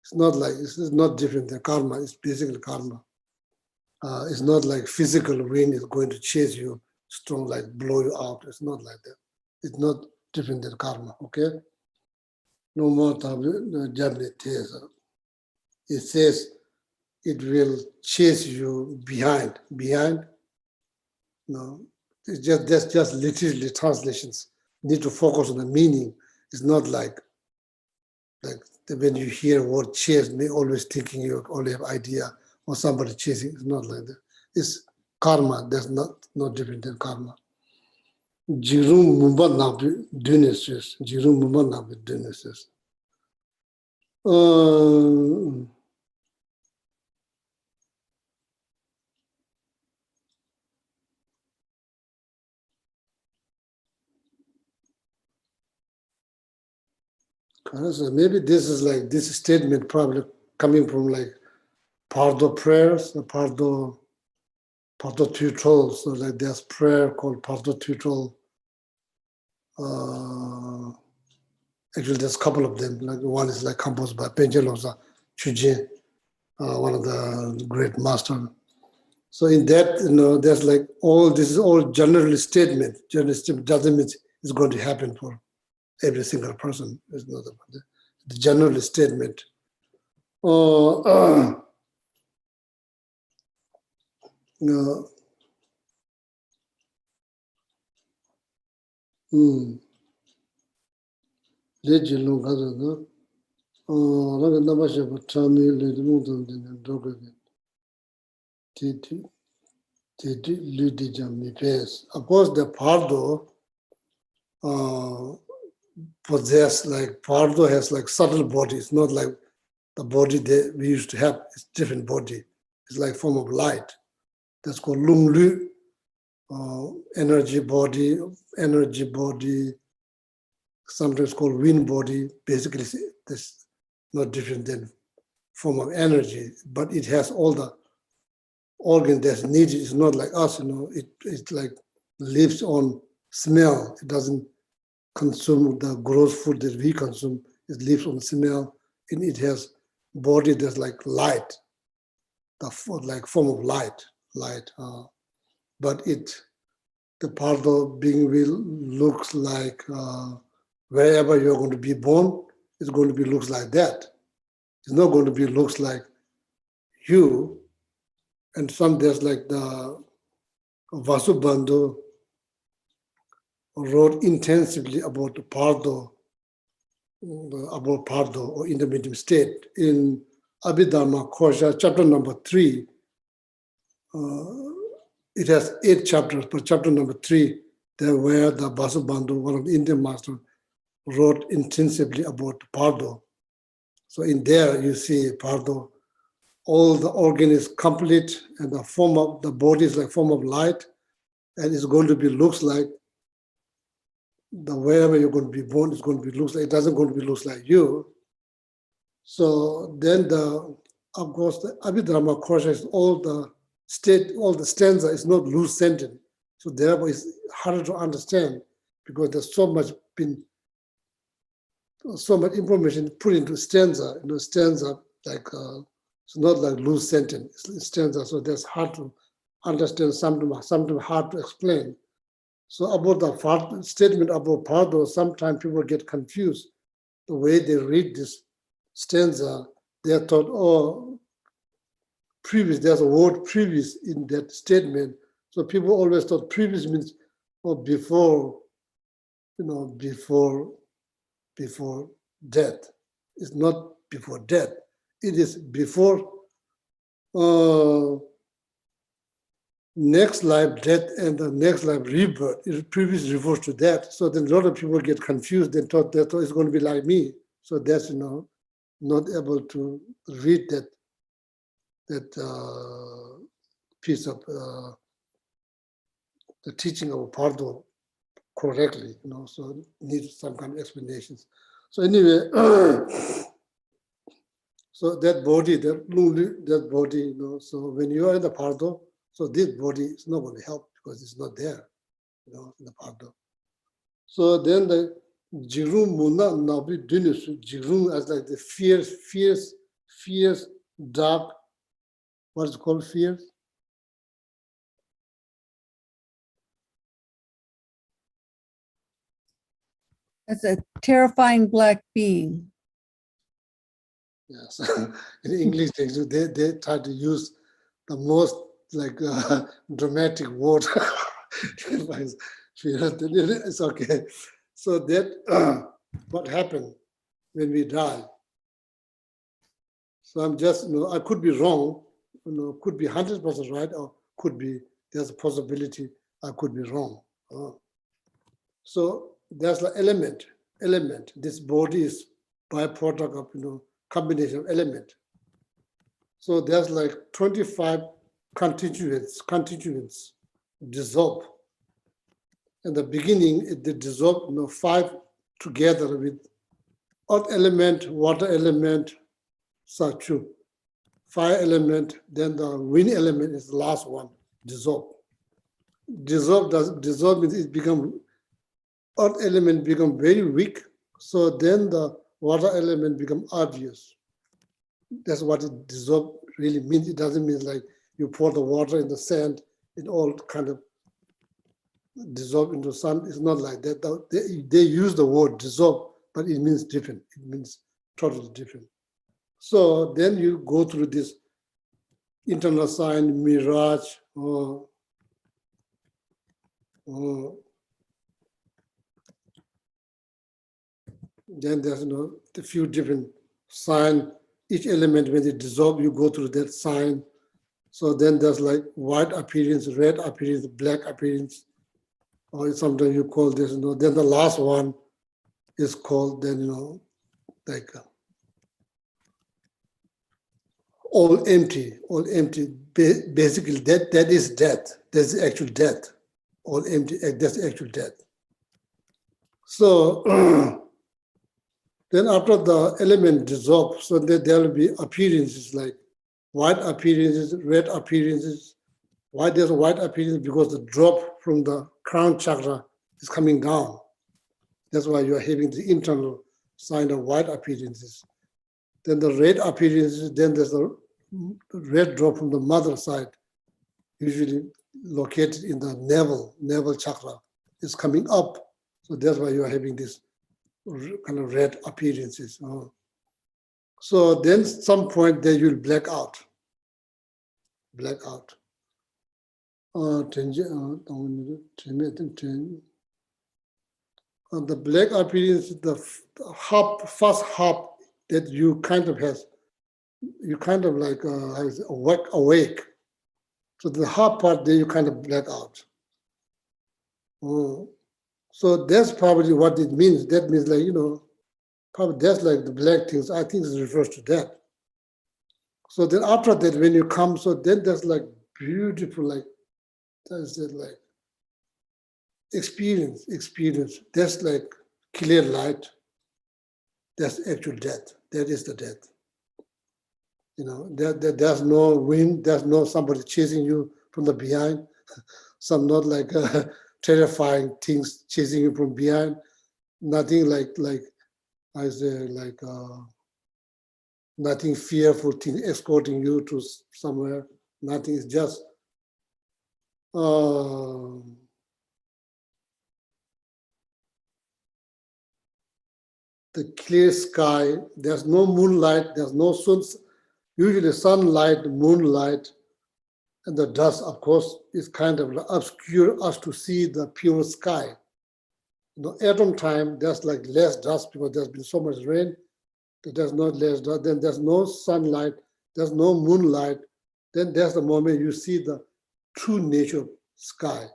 Speaker 3: It's not like it's not different than karma. It's basically karma. It's not like physical wind is going to chase you strong, like blow you out. It's not like that. It's not different than karma. Okay. No more Teza. It says it will chase you behind. Behind, no, it's just that's just literally translations need to focus on the meaning. It's not like when you hear word chase, me always thinking you only have idea or somebody chasing. It's not like that. It's karma. That's not different than karma. Jirum mumba nabi dunesis. Jirum mumba nabi dunesis. So maybe this is like this statement probably coming from like Pardo prayers, the Pardo tutorial. So like there's prayer called Pardo tutorial. Actually, there's a couple of them. Like one is like composed by Penjelosa Chujin, one of the great masters. So in that, there's like this is all general statement. General statement doesn't mean it's going to happen for every single person. It's not about that. The general statement. Of course, the Pardo Pardo has like subtle body. It's not like the body that we used to have. It's different body. It's like form of light. That's called Lung Lu, energy body, sometimes called wind body. Basically, it's not different than form of energy, but it has all the organ that's needed. It's not like us, it like lives on smell. It doesn't consume the gross food that we consume. It lives on smell, and it has body that's like light, like form of light. But the Pardo being will looks like wherever you're going to be born, it's going to be looks like that. It's not going to be looks like you. And some there's like the Vasubandhu wrote intensively about the Pardo, or intermediate state in Abhidharma Kosha, chapter number 3. It has 8 chapters, but chapter number 3, there where the Vasubandhu, one of the Indian masters, wrote intensively about Pardo. So in there you see Pardo, all the organ is complete, and the form of the body is like form of light, and it's going to be looks like the wherever you're going to be born is going to be looks like, it doesn't going to be looks like you. So then of course the Abhidharma Kosha is all the stanza is not loose sentence. So therefore it's harder to understand because there's so much information put into stanza. Stanza like it's not like loose sentence. It's stanza, so that's hard to understand. Sometimes hard to explain. So about the statement about Pardo, sometimes people get confused. The way they read this stanza, they thought, previous, there's a word previous in that statement. So people always thought previous means before, before death. It's not before death. It is before next life, death, and the next life, rebirth. It previously refers to that. So then a lot of people get confused and thought that it's going to be like me. So that's, not able to read that piece of the teaching of Pardo correctly, so needs some kind of explanations. So anyway, so that body, so when you are in the Pardo, so this body is not going to help because it's not there, in the Pardo. So then the Jirum Muna Nabi Dunis, Jirum as like the fierce, dark, what is called fierce?
Speaker 1: That's a terrifying black being.
Speaker 3: Yes, in English they try to use the most like dramatic word. It's okay. So that what happened when we die. So I'm just, I could be wrong, could be 100% right, or could be, there's a possibility I could be wrong. So there's the element. This body is byproduct of, combination of element. So there's like 25 constituents dissolve. In the beginning, they dissolve 5 together with earth element, water element, such 5 element, then the wind element is the last one, dissolve. Dissolve means it become, earth element become very weak, so then the water element become obvious. That's what it dissolve really means. It doesn't mean like you pour the water in the sand, it all kind of dissolve into sun. It's not like that. They use the word dissolve, but it means different. It means totally different. So then you go through this internal sign, mirage, then there's a few different sign. Each element, when it dissolve, you go through that sign. So then there's like white appearance, red appearance, black appearance, or sometimes you call this, then the last one is called then, like all empty. Basically, that is death. That's the actual death. All empty, that's the actual death. So then after the element dissolves, so there will be appearances like white appearances, red appearances. Why there's a white appearance? Because the drop from the crown chakra is coming down. That's why you are having the internal sign of white appearances. Then the red appearances, then there's a red drop from the mother side, usually located in the navel chakra. It's coming up. So that's why you are having this kind of red appearances. So then some point there you'll black out. The black appearance, the first hop that you kind of has, you kind of like awake. So the hop part there you kind of black out. So that's probably what it means. That means like, probably that's like the black things. I think it refers to that. So then after that, when you come, so then there's like beautiful, like, that's it, like experience. That's like clear light. That's actual death. That is the death. There's no wind. There's no somebody chasing you from the behind. Some not like terrifying things chasing you from behind. Nothing like I say like nothing fearful thing escorting you to somewhere. Nothing is just the clear sky. There's no moonlight. There's no sun. Usually sunlight, moonlight, and the dust, of course, is kind of obscure us to see the pure sky. Autumn time, there's like less dust because there's been so much rain that there's not less dust. Then there's no sunlight, there's no moonlight. Then there's the moment you see the true nature of sky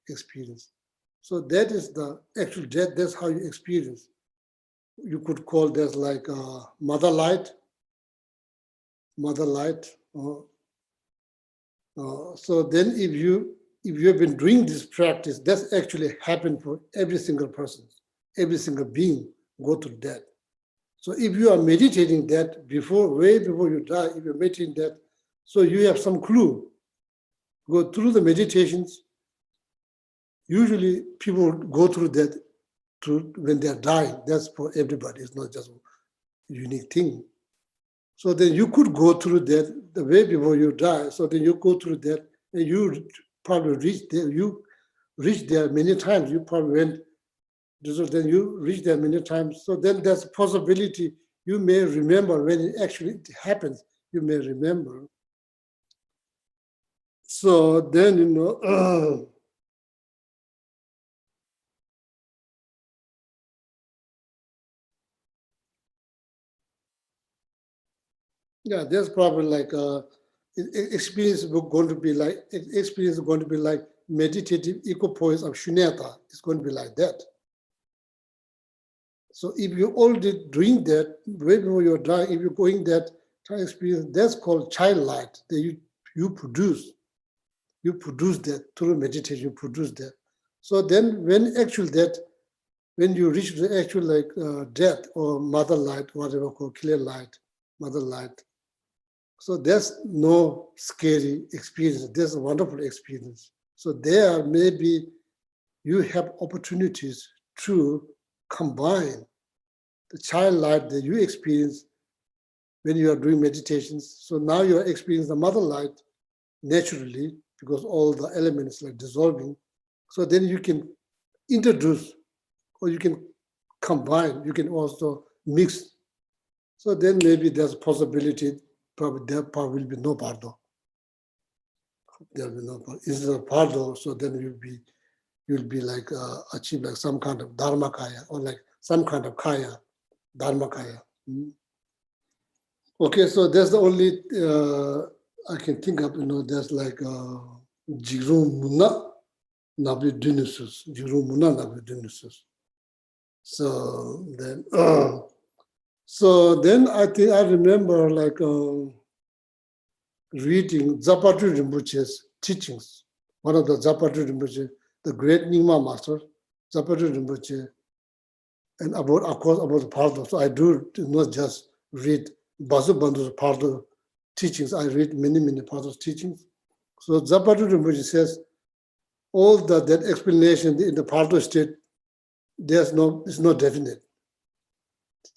Speaker 3: experience. So that is the actual death. That's how you experience. You could call that like mother light. So then if you have been doing this practice, that's actually happened for every single person, every single being go through that. So if you are meditating that way before you die, if you're meditating that, so you have some clue. Go through the meditations. Usually people go through that when they're dying. That's for everybody. It's not just a unique thing. So then you could go through that the way before you die. So then you go through that and you probably reach there. You reach there many times. You probably went, so then you reach there many times. So then there's a possibility you may remember when it actually happens, you may remember. So then, Yeah, there's probably like experience going to be like meditative equipoise of shunyata. It's going to be like that. So if you're already doing that, way before you're dying, if you're going that time experience, that's called child light that you produce. You produce that through meditation, you produce that. So then when you reach the actual like death or mother light, whatever called clear light, mother light. So there's no scary experience. There's a wonderful experience. So there maybe you have opportunities to combine the child light that you experience when you are doing meditations. So now you are experiencing the mother light naturally because all the elements like dissolving. So then you can introduce or you can combine, you can also mix. So then maybe there's a possibility, there probably will be no pardo. There will be no pardo. Instead of pardo, so then you'll be like achieve like some kind of dharma kaya or like some kind of kaya, dharma kaya. Okay, so that's the only I can think of, there's like Jirum Muna Nabi Dinusus, Jirum Muna Nabi Dinusus. So then I think I remember like reading Zapatu Rinpoche's teachings. One of the Zapatu Rinpoche, the great Nyingma master, Zapatu Rinpoche, and of course about the Pardo. So I do not just read Basu Bandhu's Pardo teachings, I read many Pardo's teachings. So Zapatu Rinpoche says, all that explanation in the Pardo state, it's not definite.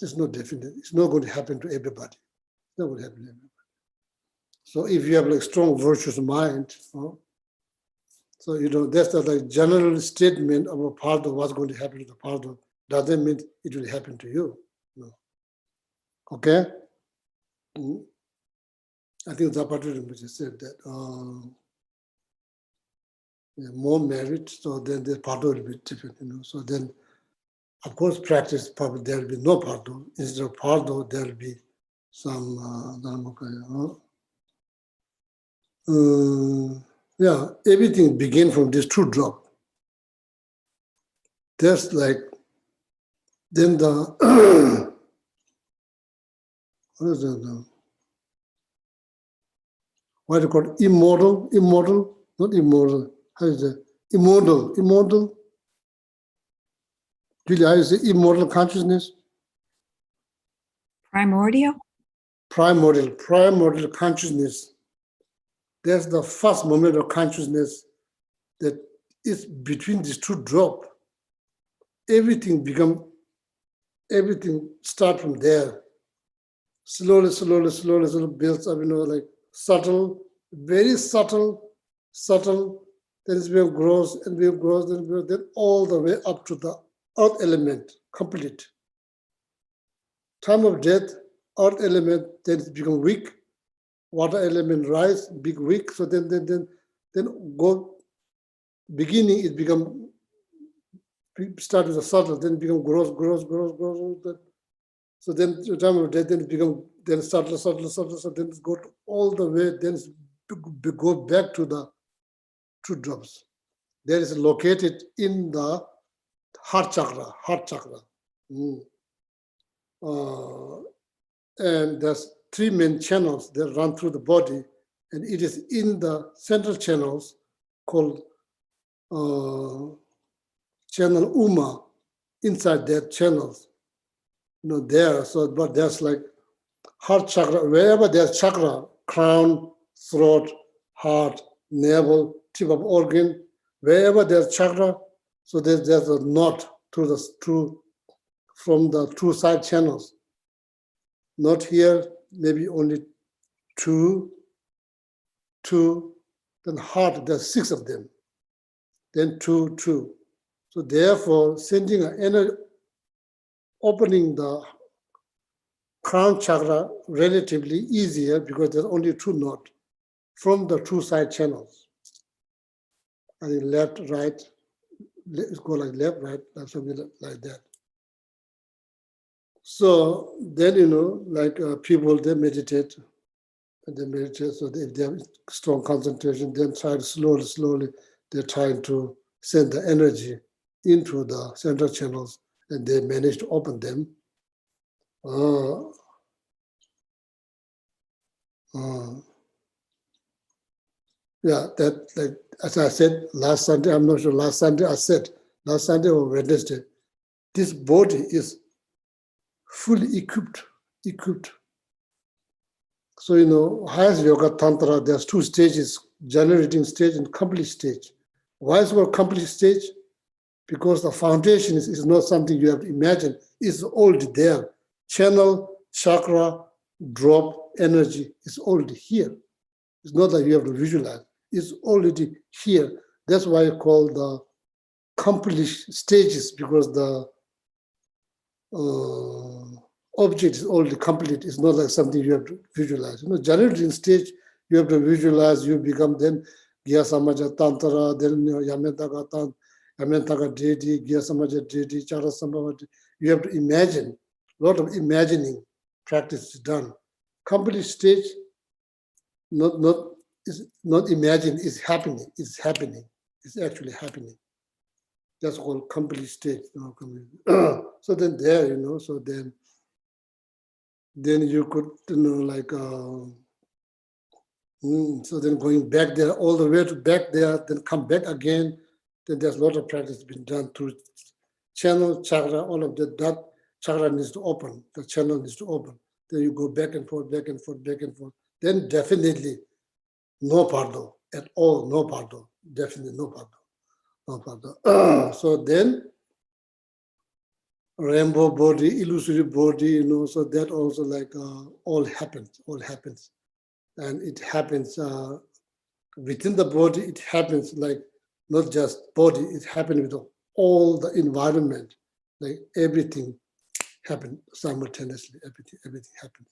Speaker 3: It's not definite. It's not going to happen to everybody. It's not going to happen to everybody. So if you have like strong virtuous mind, so that's the like general statement of a Pardo, what's going to happen to the Pardo, doesn't mean it will happen to you. No. Okay? I think Zapatu Rinpoche said that. More merit, so then the Pardo will be different, So then, of course, practice, probably there will be no Pardo. Instead of Pardo, there will be some Dharmakaya. Everything began from this true drop. There's like, then the, what is that? What do you call it? Immortal, not immortal. How is it? Immortal. Julia, how is it? Immortal consciousness?
Speaker 4: Primordial?
Speaker 3: Primordial consciousness. That's the first moment of consciousness that is between these two drops. Everything start from there. Slowly builds up, like subtle, very subtle, then it grows, then all the way up to the earth element, complete. Time of death, earth element, then it becomes weak, water element rise, big weak, so then go, beginning it become, start with a subtle, then become gross. So then the time of death, then it become, then subtle, so then it go all the way, then go back to the two drops. That is located in the heart chakra. And there's three main channels that run through the body, and it is in the central channels called channel Uma, inside that channels, there. So, but there's like heart chakra, wherever there's chakra, crown, throat, heart, navel, tip of organ, wherever there's chakra, so there's a knot from the two side channels. Not here, maybe only two, then heart, there's 6 of them, then two. So therefore, sending an energy, opening the crown chakra relatively easier because there's only 2 knots from the 2 side channels. I think left, right, let's go like left, right, something like that. So then, like people, they meditate and they meditate. So if they have strong concentration, then try to slowly, they're trying to send the energy into the central channels, and they manage to open them. Yeah, that, like, as I said last Sunday, I'm not sure last Sunday I said, last Sunday or Wednesday, this body is fully equipped. So, you know, highest yoga tantra, there's two stages, generating stage and complete stage. Why is it called complete stage? Because the foundation is not something you have to imagine, it's already there. Channel, chakra, drop, energy is already here. It's not that you have to visualize, it's already here. That's why I call the complete stages, because the object is already complete. It's not like something you have to visualize. You know, generating stage, you have to visualize, you become then Gya Samaja Tantra, then Yamantaka Deity, Gya Samaja Deity, Chara Samaja. You have to imagine, a lot of imagining practice is done. Complete stage, not imagine, it's happening, it's actually happening. That's called complete state. You know, so then there, you know, so then you could, you know, like, so then going back there, all the way to back there, then come back again, then there's a lot of practice been done through channel, chakra, all of that chakra needs to open, the channel needs to open. Then you go back and forth, back and forth, back and forth. Then definitely no pardo at all, no pardo, definitely no pardo. So then rainbow body, illusory body, you know, so that also like all happens. And it happens within the body, it happens like not just body, it happens with all the environment, like everything happens simultaneously, everything happens.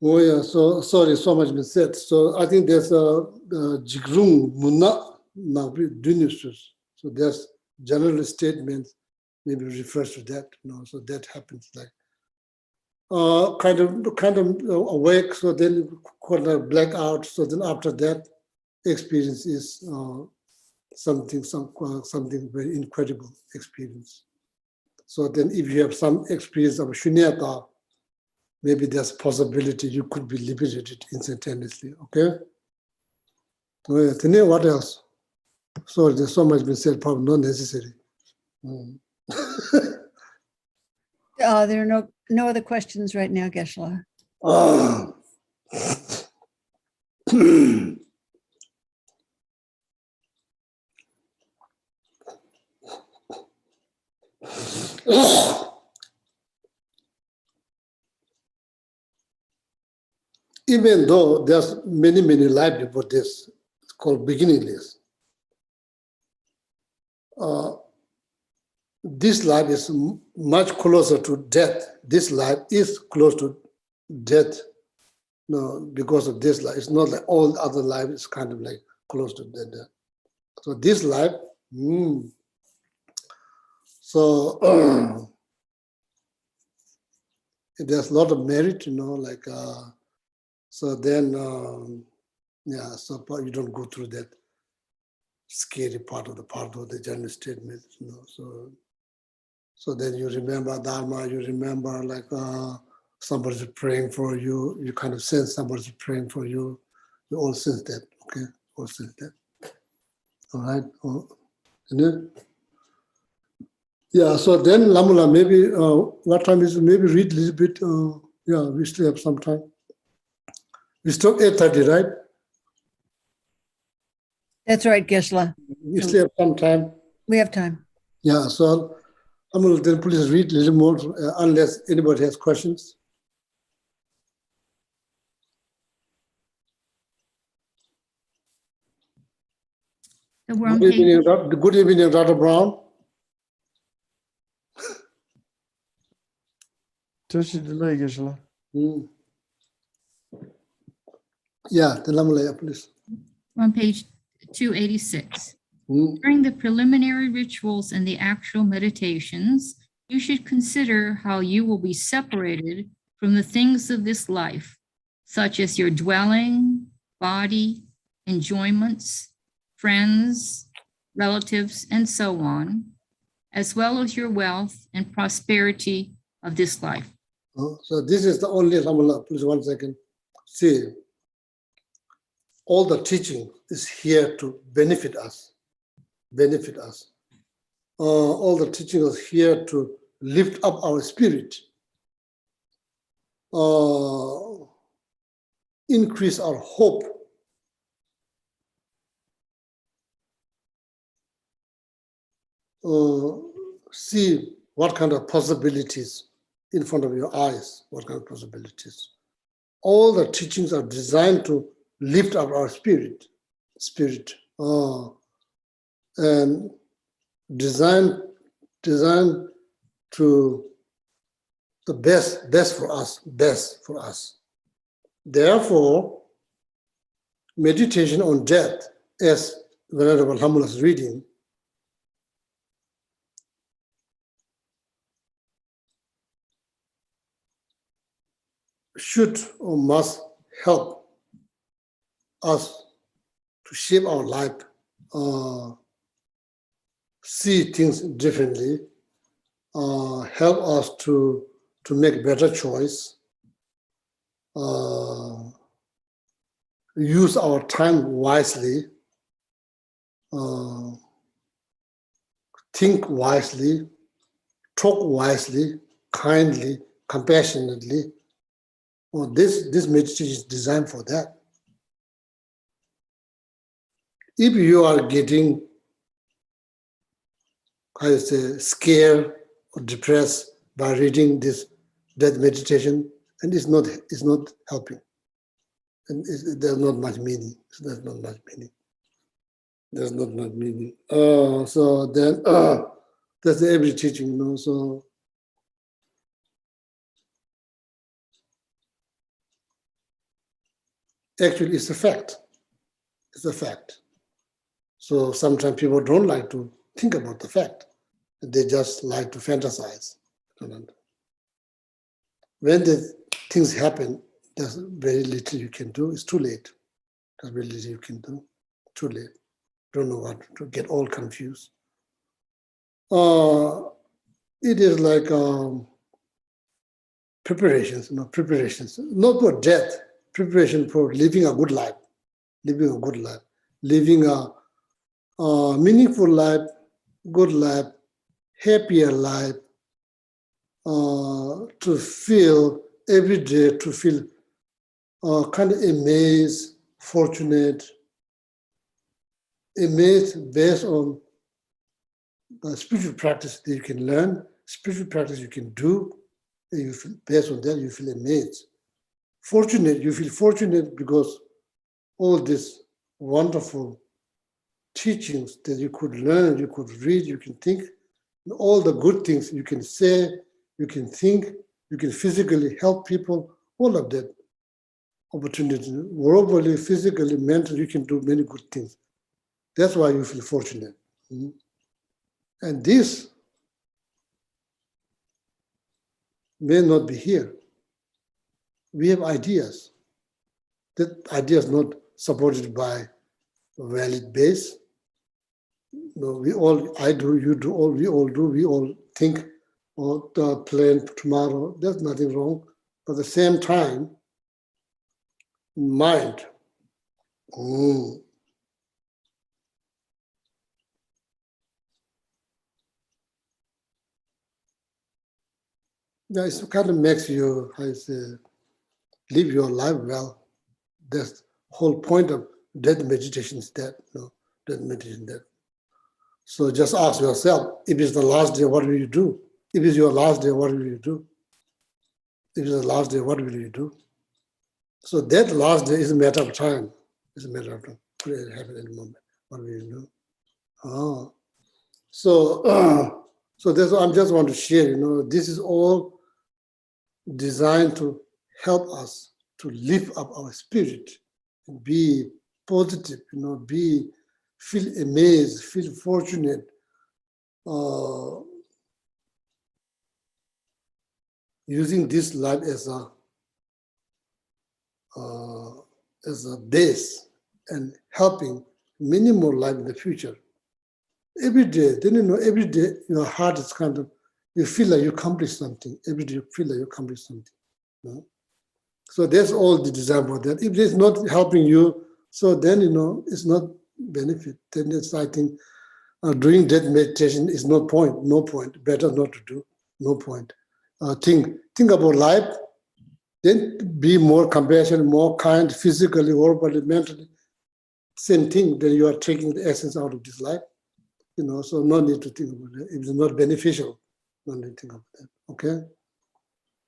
Speaker 3: Oh yeah, so sorry, so much been said. So I think there's a Jigrung Munna. Now, so there's general statements, maybe refers to that, you know, so that happens like kind of awake, so then called a blackout, so then after that experience is something very incredible experience. So then if you have some experience of shunyata, maybe there's a possibility you could be liberated instantaneously, okay? Well, Tanya, what else? So there's so much been said, probably not necessary.
Speaker 1: There are no other questions right now, Geshe.
Speaker 3: Even though there's many lives before this, it's called beginningless. This life is much closer to death. This life is close to death, no, because of this life. It's not like all other life is kind of like close to death. So this life, so there's a lot of merit, you know, like, so then, yeah, so you don't go through that scary part of the general statement, you know, so then you remember Dharma, you remember like somebody's praying for you, you kind of sense somebody's praying for you, you all sense that, okay, all sense that. All right, and then, yeah, so then Lamula, maybe, what time is it? Maybe read a little bit, yeah, we still have some time. We stop 8:30, right?
Speaker 1: That's right, Geshe.
Speaker 3: We still have some time.
Speaker 1: We have time.
Speaker 3: Yeah, so I'm going to then please read a little more, unless anybody has questions.
Speaker 2: So we're on
Speaker 3: Good
Speaker 2: page,
Speaker 3: evening, good evening, Dr. Brown. Yeah, the Lamalaya, please.
Speaker 2: we're on page 286. During the preliminary rituals and the actual meditations, you should consider how you will be separated from the things of this life, such as your dwelling, body, enjoyments, friends, relatives, and so on, as well as your wealth and prosperity of this life.
Speaker 3: So this is the only, please 1 second. See, all the teaching is here to benefit us, benefit us. All the teaching is here to lift up our spirit, increase our hope, see what kind of possibilities in front of your eyes, what kind of possibilities. All the teachings are designed to lift up our spirit, and designed to the best for us. Therefore, meditation on death, as Venerable Hamul is reading, should or must help us to shape our life, see things differently, help us to make better choice, use our time wisely, think wisely, talk wisely, kindly, compassionately. Well, this meditation is designed for that. If you are getting, I say, scared or depressed by reading this death meditation, and it's not helping, and there's not much meaning. There's not much meaning. There's not much meaning. So then that's every teaching, you know. So actually, it's a fact. It's a fact. So sometimes people don't like to think about the fact. They just like to fantasize. When the things happen, there's very little you can do. It's too late. There's very little you can do. Too late. Don't know what to get all confused. It is like preparations, preparations, not for death, preparation for living a good life, living a meaningful life, good life, happier life, to feel every day, to feel kind of amazed, fortunate, amazed based on the spiritual practice that you can learn, spiritual practice you can do, and you feel, based on that you feel amazed. Fortunate, you feel fortunate because all these wonderful teachings that you could learn, you could read, you can think, and all the good things you can say, you can think, you can physically help people, all of that opportunity, verbally, physically, mentally, you can do many good things. That's why you feel fortunate. And this may not be here. We have ideas. That idea is not supported by a valid base. No, we all, I do, you do, all we all do, we all think, or the plan tomorrow, there's nothing wrong. But at the same time, mind, yeah, it kind of makes you, I say, live your life well. That's the whole point of death meditation is that, death meditation that. So just ask yourself, if it's the last day, what will you do? If it's your last day, what will you do? If it's the last day, what will you do? So that last day is a matter of time. It's a matter of time. Could it happen any moment? What will you do? So that's what I just want to share. This is all designed to help us to lift up our spirit, and be positive. Feel amazed, feel fortunate. Using this life as as a base and helping many more life in the future. Every day, then you know, every day your heart is kind of, you feel like you accomplished something. Every day you feel like you accomplished something. You know? So that's all the design for that. If it's not helping you, so then you know it's not benefit. Then it's, I think, doing that meditation is no point. No point. Better not to do. No point. Think about life. Then be more compassionate, more kind, physically, verbally, mentally. Same thing. Then you are taking the essence out of this life. You know, so no need to think about it. If it's not beneficial, no need to think about that. Okay?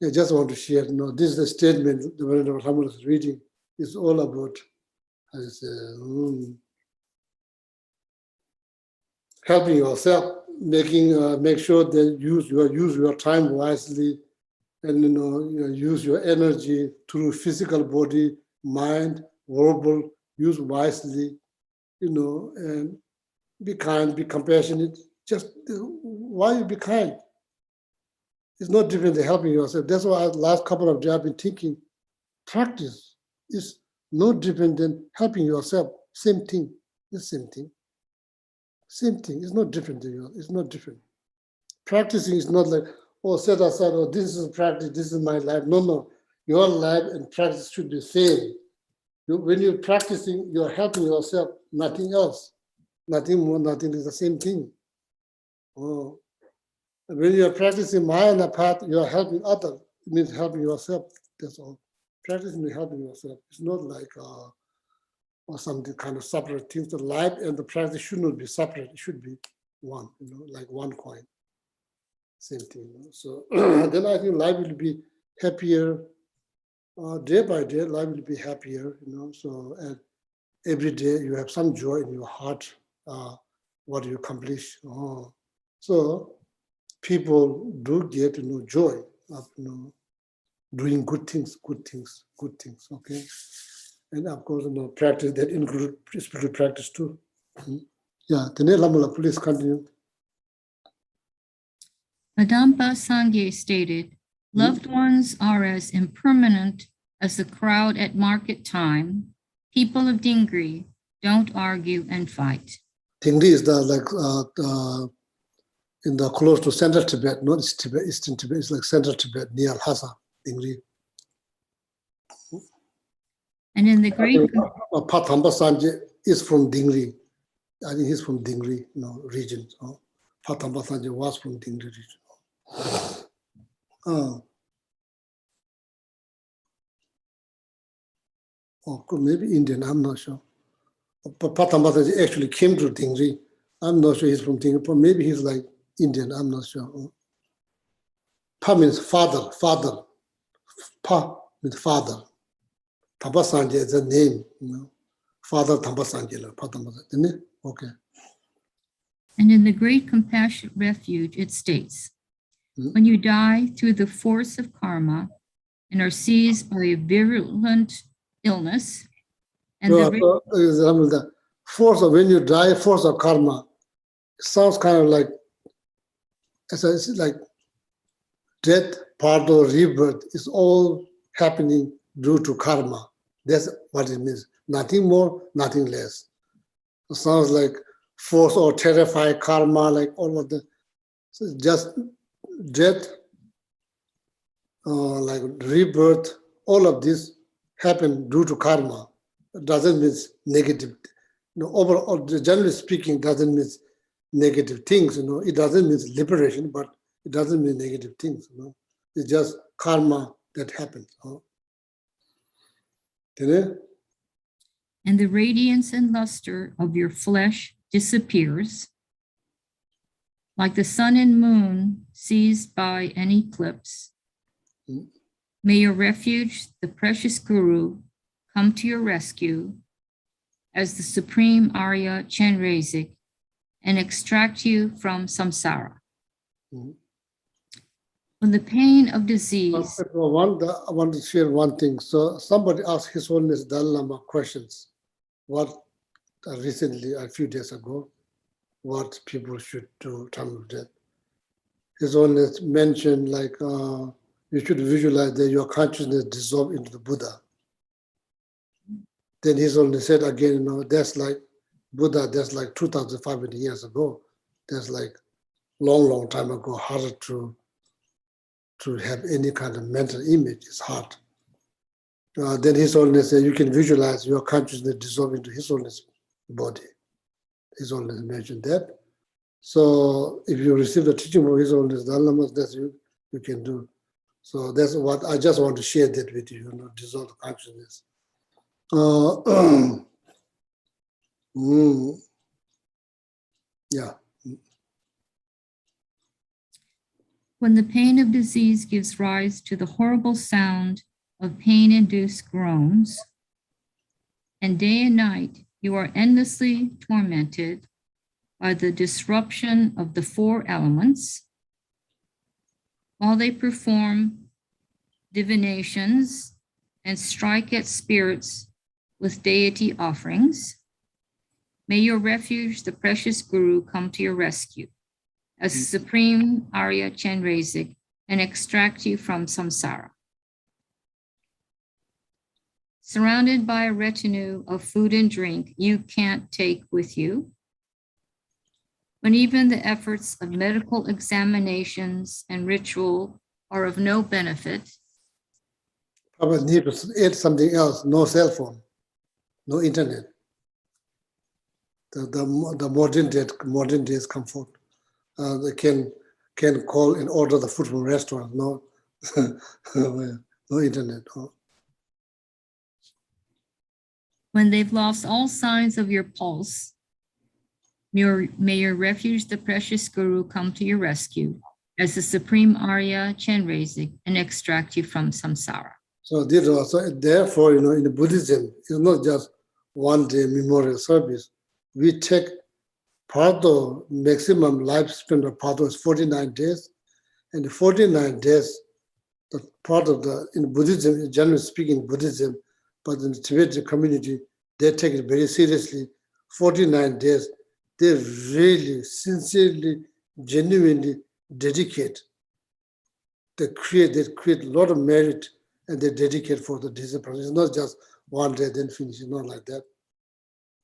Speaker 3: I just want to share, you know, this is the statement the Venerable Ramana is reading. It's all about, as, helping yourself, make sure that use your time wisely, and you know, use your energy through physical body, mind, verbal, use wisely, you know, and be kind, be compassionate. Just why you be kind? It's not different than helping yourself. That's why last couple of days I've been thinking, practice is no different than helping yourself. Same thing. The same thing. Same thing. It's not different than yours. It's not different. Practicing is not like, oh, set aside, oh, this is practice, this is my life. No. Your life and practice should be same. When you're practicing, you're helping yourself, nothing else. Nothing more, nothing is the same thing. Oh. When you're practicing Mahayana path, you're helping others. It means helping yourself. That's all. Practicing means helping yourself. It's not like or something kind of separate things. The life and the practice should not be separate. It should be one, you know, like one coin. Same thing. You know? So then I think life will be happier day by day. Life will be happier, you know. So and every day you have some joy in your heart. What you accomplish. Oh. So people do get, you know, joy of, you know, doing good things. Okay, and of course, you know, practice that include spiritual practice too. Yeah, Tene Lamala, please continue.
Speaker 2: Madamba Sangye stated, loved ones are as impermanent as the crowd at market time. People of Dingri don't argue and fight.
Speaker 3: Dingri is the in the close to central Tibet, not Tibet, Eastern Tibet. It's like central Tibet near Lhasa, Dingri.
Speaker 2: And in the great
Speaker 3: Pathamba Sanje is from Dingri. I think he's from Dingri, you know, region. So Pathamba Sanje was from Dingri region. Maybe Indian, I'm not sure. But Pathamba Sanje actually came to Dingri. I'm not sure he's from Dingri, but maybe he's like Indian, I'm not sure. Pa means father. Pa means father. Thamba Sanje is a name, you know. Father Thamba Sanje, okay.
Speaker 2: And in the Great Compassionate Refuge, it states, when you die through the force of karma and are seized by a virulent illness, and
Speaker 3: the force of, when you die, force of karma, it sounds kind of like, it's like death, part or rebirth is all happening due to karma. That's what it means. Nothing more, nothing less. It sounds like force or terrify karma, like all of the, so it's just death, like rebirth, all of this happen due to karma. It doesn't mean negative. You know, overall, generally speaking, doesn't mean negative things. You know, it doesn't mean liberation, but it doesn't mean negative things. You know, it's just karma that happens.
Speaker 2: And the radiance and luster of your flesh disappears, like the sun and moon seized by an eclipse. May your refuge, the precious Guru, come to your rescue as the supreme Arya Chenrezig and extract you from samsara. When the pain of disease.
Speaker 3: I want to share one thing. So somebody asked His Holiness Dalai Lama questions. What recently, a few days ago, what people should do time of death. His Holiness mentioned like you should visualize that your consciousness dissolve into the Buddha. Then His Holiness said again, you know, that's like Buddha, that's like 2,500 years ago. That's like long time ago, harder to have any kind of mental image. It's hard. Then His Holiness said, you can visualize your consciousness dissolving to His Holiness body. His Holiness mentioned that. So if you receive the teaching from His Holiness Dalai Lama, that's you can do. So that's what I just want to share that with you, you know, dissolve the consciousness. Yeah.
Speaker 2: When the pain of disease gives rise to the horrible sound of pain-induced groans, and day and night you are endlessly tormented by the disruption of the four elements, while they perform divinations and strike at spirits with deity offerings, may your refuge, the precious Guru, come to your rescue as Supreme Arya Chenrezig and extract you from samsara. Surrounded by a retinue of food and drink you can't take with you, when even the efforts of medical examinations and ritual are of no benefit.
Speaker 3: Probably need to add something else, no cell phone, no internet. The modern days comfort. They can call and order the food from restaurant, no, no internet. No.
Speaker 2: When they've lost all signs of your pulse, may your refuge, the precious Guru, come to your rescue as the Supreme Arya Chenrezig and extract you from samsara.
Speaker 3: So therefore, you know, in Buddhism, it's not just one day memorial service. We take Pardo, maximum lifespan of Pardo is 49 days. And the 49 days, the part of in Buddhism, generally speaking Buddhism, but in the Tibetan community, they take it very seriously. 49 days, they really, sincerely, genuinely dedicate. They create a lot of merit and they dedicate for the discipline. It's not just one day, then finish. It's not like that.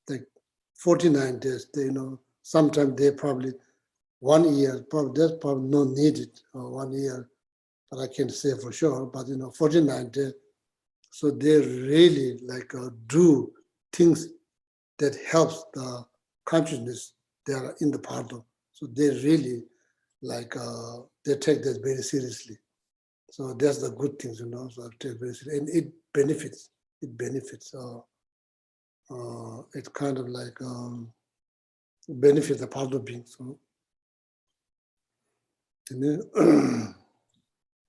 Speaker 3: Like 49 days, they, you know, sometimes they probably 1 year, that's probably not needed, or 1 year, but I can't say for sure, but you know, 49 days. So they really like do things that helps the consciousness they are in the Pardo. So they really like, they take that very seriously. So that's the good things, you know, so I take very seriously. And it benefits. It's kind of like benefit the Pardo being. So. And then,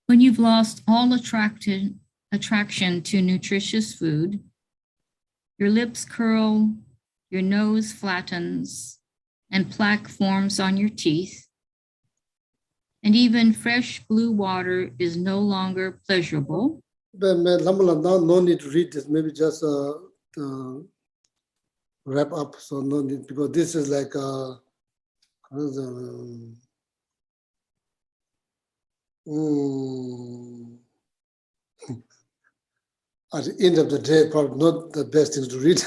Speaker 2: when you've lost all attraction to nutritious food, your lips curl, your nose flattens, and plaque forms on your teeth, and even fresh blue water is no longer pleasurable.
Speaker 3: No need to read this, maybe just wrap up, so no need, because this is like at the end of the day, probably not the best things to read.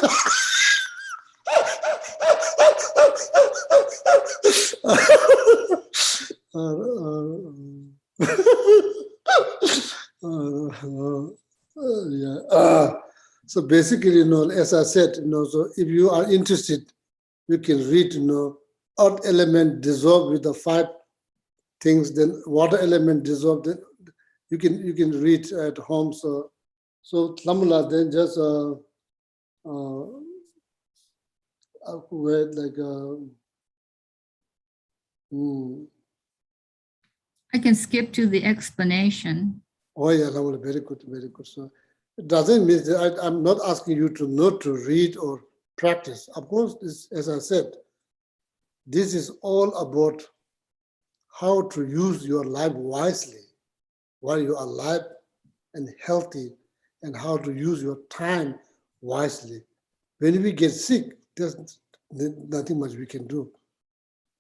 Speaker 3: So basically, you know, as I said, you know, so if you are interested, you can read, you know, earth element dissolved with the 5 things, then water element dissolved. Then you can read at home. So Lamula then just
Speaker 2: I can skip to the explanation.
Speaker 3: Oh yeah, Lamula, very good, very good. So it doesn't mean that I'm not asking you to not to read or practice. Of course, this, as I said, this is all about how to use your life wisely while you are alive and healthy, and how to use your time wisely. When we get sick, there's nothing much we can do.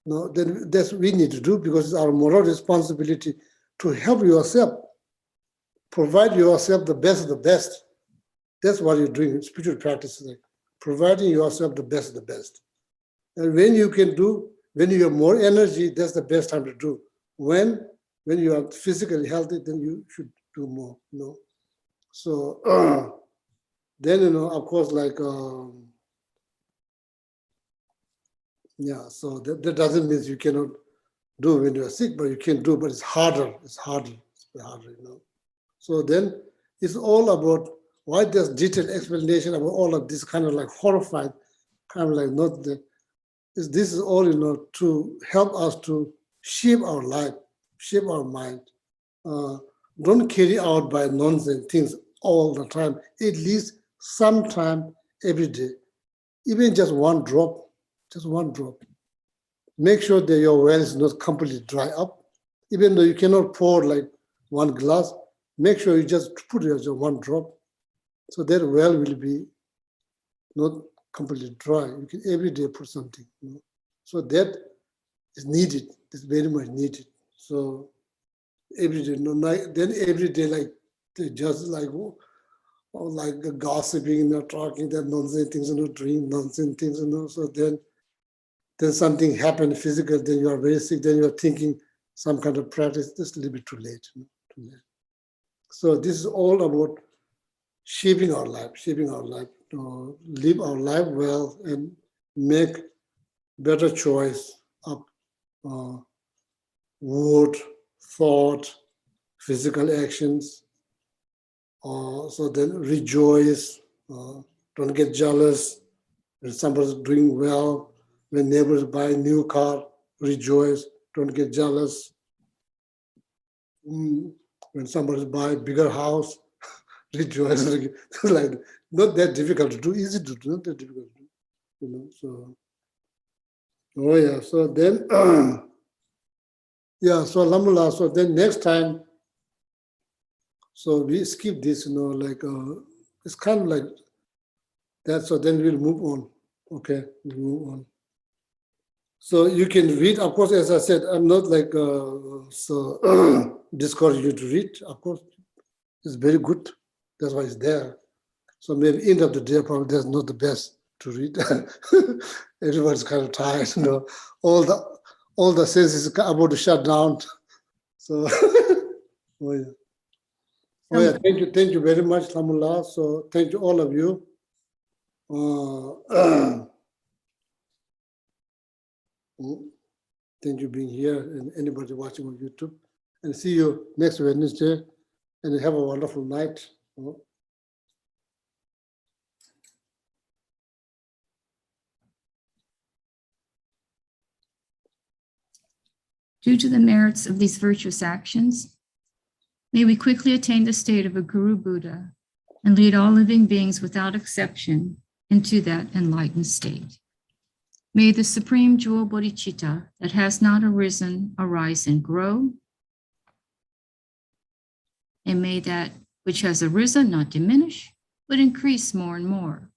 Speaker 3: No, then that's what we need to do, because it's our moral responsibility to help yourself, provide yourself the best of the best. That's what you're doing in spiritual practice, like providing yourself the best of the best. And when you can do, when you have more energy, that's the best time to do. When you are physically healthy, then you should do more, you know. So then, you know, of course, like, yeah, so that doesn't mean you cannot do when you are sick, but you can do, but it's harder, it's harder, you know. So then it's all about why there's detailed explanation about all of this kind of like horrified, kind of like not the, this is all, you know, to help us to shape our life, shape our mind. Don't carry out by nonsense things all the time, at least sometime every day, even just one drop, just one drop. Make sure that your well is not completely dry up. Even though you cannot pour like one glass, make sure you just put it as one drop. So that well will be not completely dry. You can every day put something, you know? So that is needed, it's very much needed. So every day, no, then every day, like they just like, or like gossiping, you know, talking that nonsense things, you know, doing nonsense things, you know. So then something happened physical, then you are very sick, then you're thinking some kind of practice, just a little bit too late, you know, too late. So this is all about shaping our life, to live our life well and make better choice of word, thought, physical actions. So then rejoice, don't get jealous when somebody's doing well, when neighbors buy a new car, rejoice, don't get jealous. When somebody buy a bigger house, rejoice. It's like not that difficult to do, easy to do, not that difficult to do, you know. So, oh yeah. So then, yeah. So Alhamdulillah. So then next time, so we skip this, you know, like it's kind of like that. So then we'll move on. Okay, we'll move on. So you can read, of course, as I said, I'm not like so discourage you to read. Of course, it's very good. That's why it's there. So maybe end of the day, probably that's not the best to read. Everybody's kind of tired, you know. All the senses about to shut down. So, oh yeah. Oh yeah, thank you very much, Alhamdulillah. So thank you all of you. Thank you being here and anybody watching on YouTube. And see you next Wednesday. And have a wonderful night.
Speaker 2: Due to the merits of these virtuous actions, may we quickly attain the state of a Guru Buddha and lead all living beings without exception into that enlightened state. May the supreme jewel bodhicitta that has not arisen arise and grow. And may that which has arisen not diminish, but increase more and more.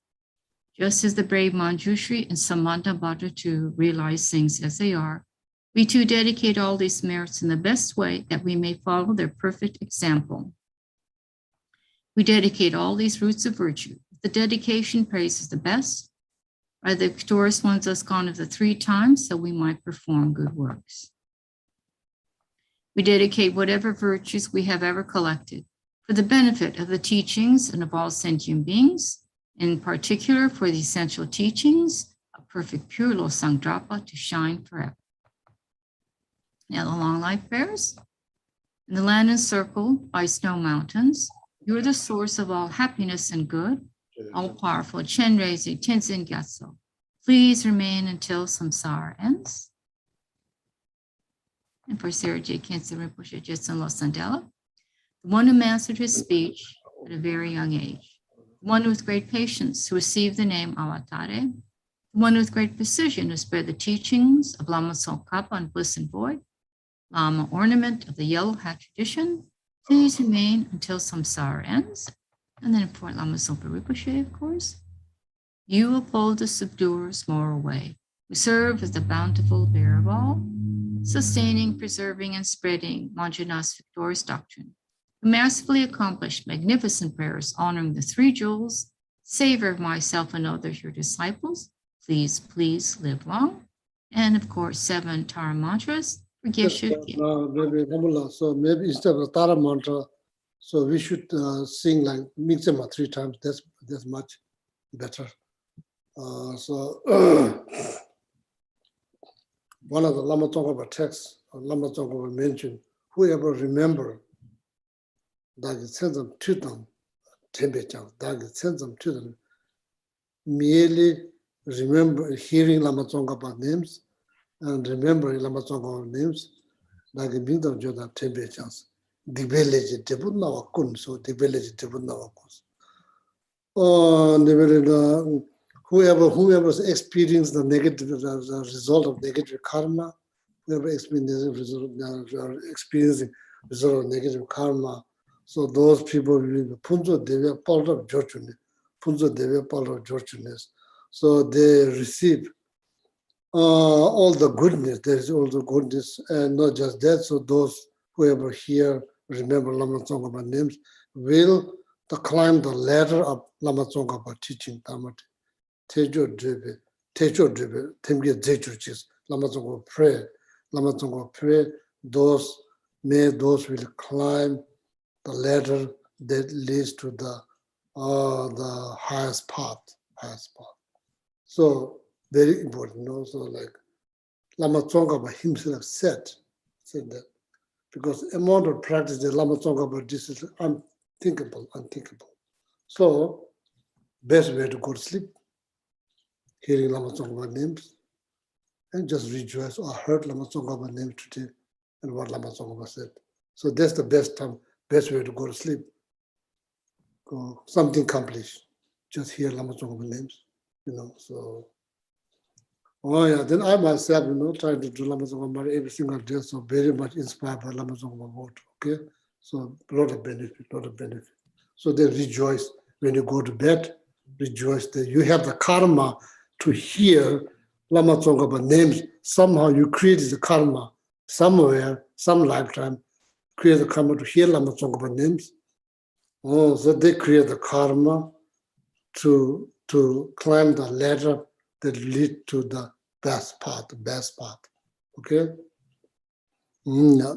Speaker 2: Just as the brave Manjushri and Samanthabhadra too realize things as they are, we too dedicate all these merits in the best way that we may follow their perfect example. We dedicate all these roots of virtue. The dedication praises the best, are the victorious ones thus gone of the 3 times, so we might perform good works. We dedicate whatever virtues we have ever collected for the benefit of the teachings and of all sentient beings, in particular for the essential teachings of perfect pure Losangdrapa to shine forever. Now the long life prayers. In the land encircled by snow mountains, you are the source of all happiness and good, all-powerful Chenrezig Tenzin Gyatso. Please remain until samsara ends. And for Sarah J. Kensei Rinpoche Jetsun Losandela, the one who mastered his speech at a very young age, the one with great patience who received the name Avatare, the one with great precision who spread the teachings of Lama Tsongkhapa on Bliss and Void, Lama ornament of the yellow hat tradition, please remain until samsara ends. And then for Lama Zopa Rinpoche, of course, you uphold the subduer's moral way, who serve as the bountiful bearer of all, sustaining, preserving, and spreading Manjunath's victorious doctrine. who masterfully accomplished magnificent prayers honoring the three jewels, savior of myself and others, your disciples, please, please live long. And of course, 7 Tara mantras for Geshe.
Speaker 3: Maybe Kamala, so maybe instead of the Tara mantra, so we should sing like mix them 3 times. That's much better. So one of the Lama Tsongkhapa texts, Lama Tsongkhapa mentioned, whoever remember that sends them to them, that sends them to them, merely remember hearing Lama Tsongkhapa names and remembering Lama Tsongkhapa names, like a bit of Joda temperatures. The village, the Buddha kun, so the village, the Buddha kun. Oh, whoever experienced the negative, the result of negative karma, whoever experiencing result of negative karma, so those people will be punzo deve part of fortune, punzo deve part of fortuneness. So they receive all the goodness. There is all the goodness, and not just that. So those whoever here remember Lama Tsongkhapa names will climb the ladder of Lama Tsongkhapa teaching. Tejo dribe, temge zechurchis, Lama Tsongkhapa pray, those will climb the ladder that leads to the highest path. So very important, also like Lama Tsongkhapa himself said that, because amount of practice that Lama Tsongkhapa did is unthinkable. So best way to go to sleep, hearing Lama Tsongkhapa names, and just rejoice. I heard Lama Tsongkhapa name today and what Lama Tsongkhapa said. So that's the best way to go to sleep. Go, something accomplished. Just hear Lama Tsongkhapa names, so. Oh yeah, then I myself, trying to do Lama Tsongkhapa every single day, so very much inspired by Lama Tsongkhapa word, okay? So a lot of benefit. So they rejoice when you go to bed, rejoice that you have the karma to hear Lama Tsongkhapa names. Somehow you created the karma somewhere, some lifetime, create the karma to hear Lama Tsongkhapa names. Oh, so they create the karma to climb the ladder that lead to the best path, okay? Yeah.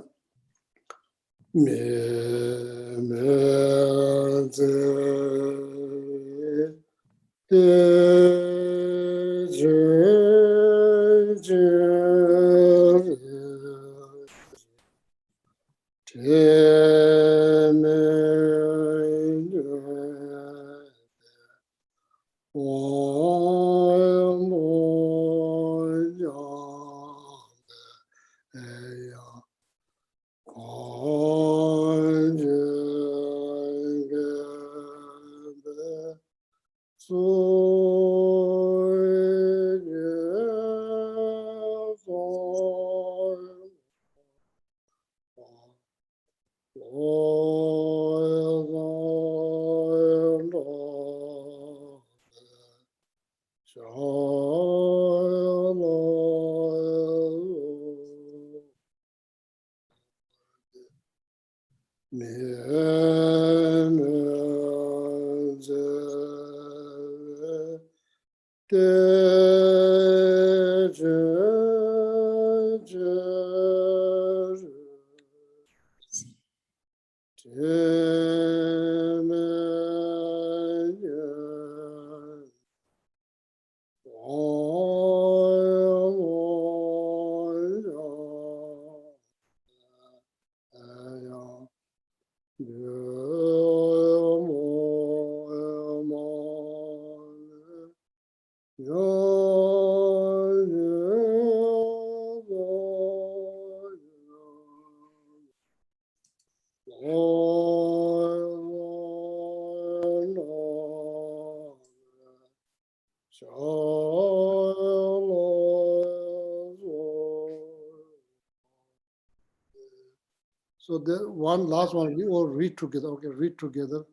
Speaker 3: So the last one, we all read together. Okay, read together.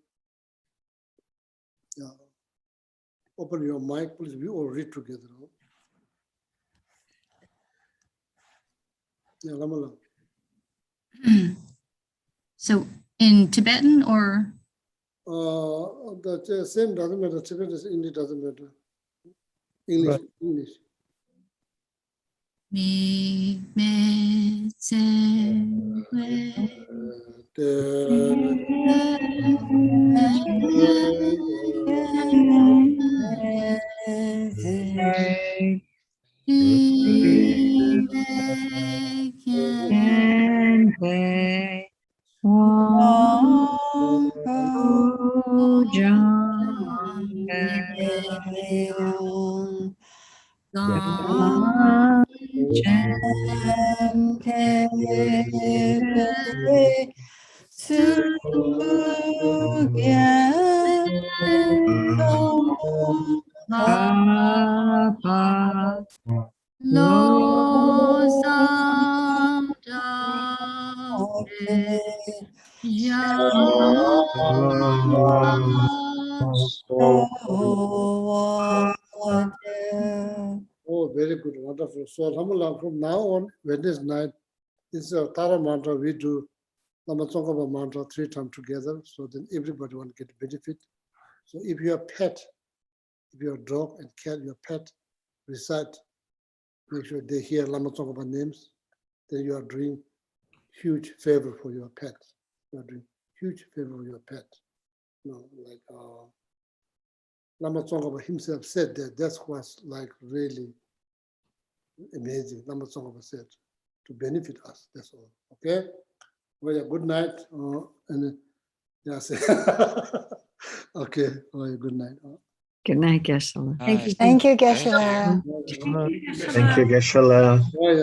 Speaker 3: Yeah. Open your mic, please. We all read together. Yeah, Lamala.
Speaker 2: So In Tibetan or?
Speaker 3: The same doesn't matter. Tibetan, English doesn't matter. English,
Speaker 5: Right.
Speaker 3: English.
Speaker 2: Me, me, se, we,
Speaker 4: And they want Papa
Speaker 2: Lo sam
Speaker 3: Oh, very good, wonderful. So, Alhamdulillah, from now on, Wednesday night, instead of Tara mantra, we do Lama Tsongkhapa mantra 3 times together, so then everybody will get benefit. So if you have pet, if you have dog and cat, your pet, recite, make sure they hear Lama Tsongkhapa names, then you are doing huge favor for your pet. You are doing huge favor for your pet. You know, like Lama Tsongkhapa himself said that. That's what's like really amazing. Lama Tsongkhapa said to benefit us. That's all. Okay. Well, yeah, good night. And yes. Okay. Oh, yeah, good night.
Speaker 4: Good night, Geshe.
Speaker 1: Thank you.
Speaker 6: Thank you,
Speaker 5: Thank
Speaker 6: Geshe.
Speaker 5: you. Thank you, Geshe.
Speaker 3: Oh, yeah.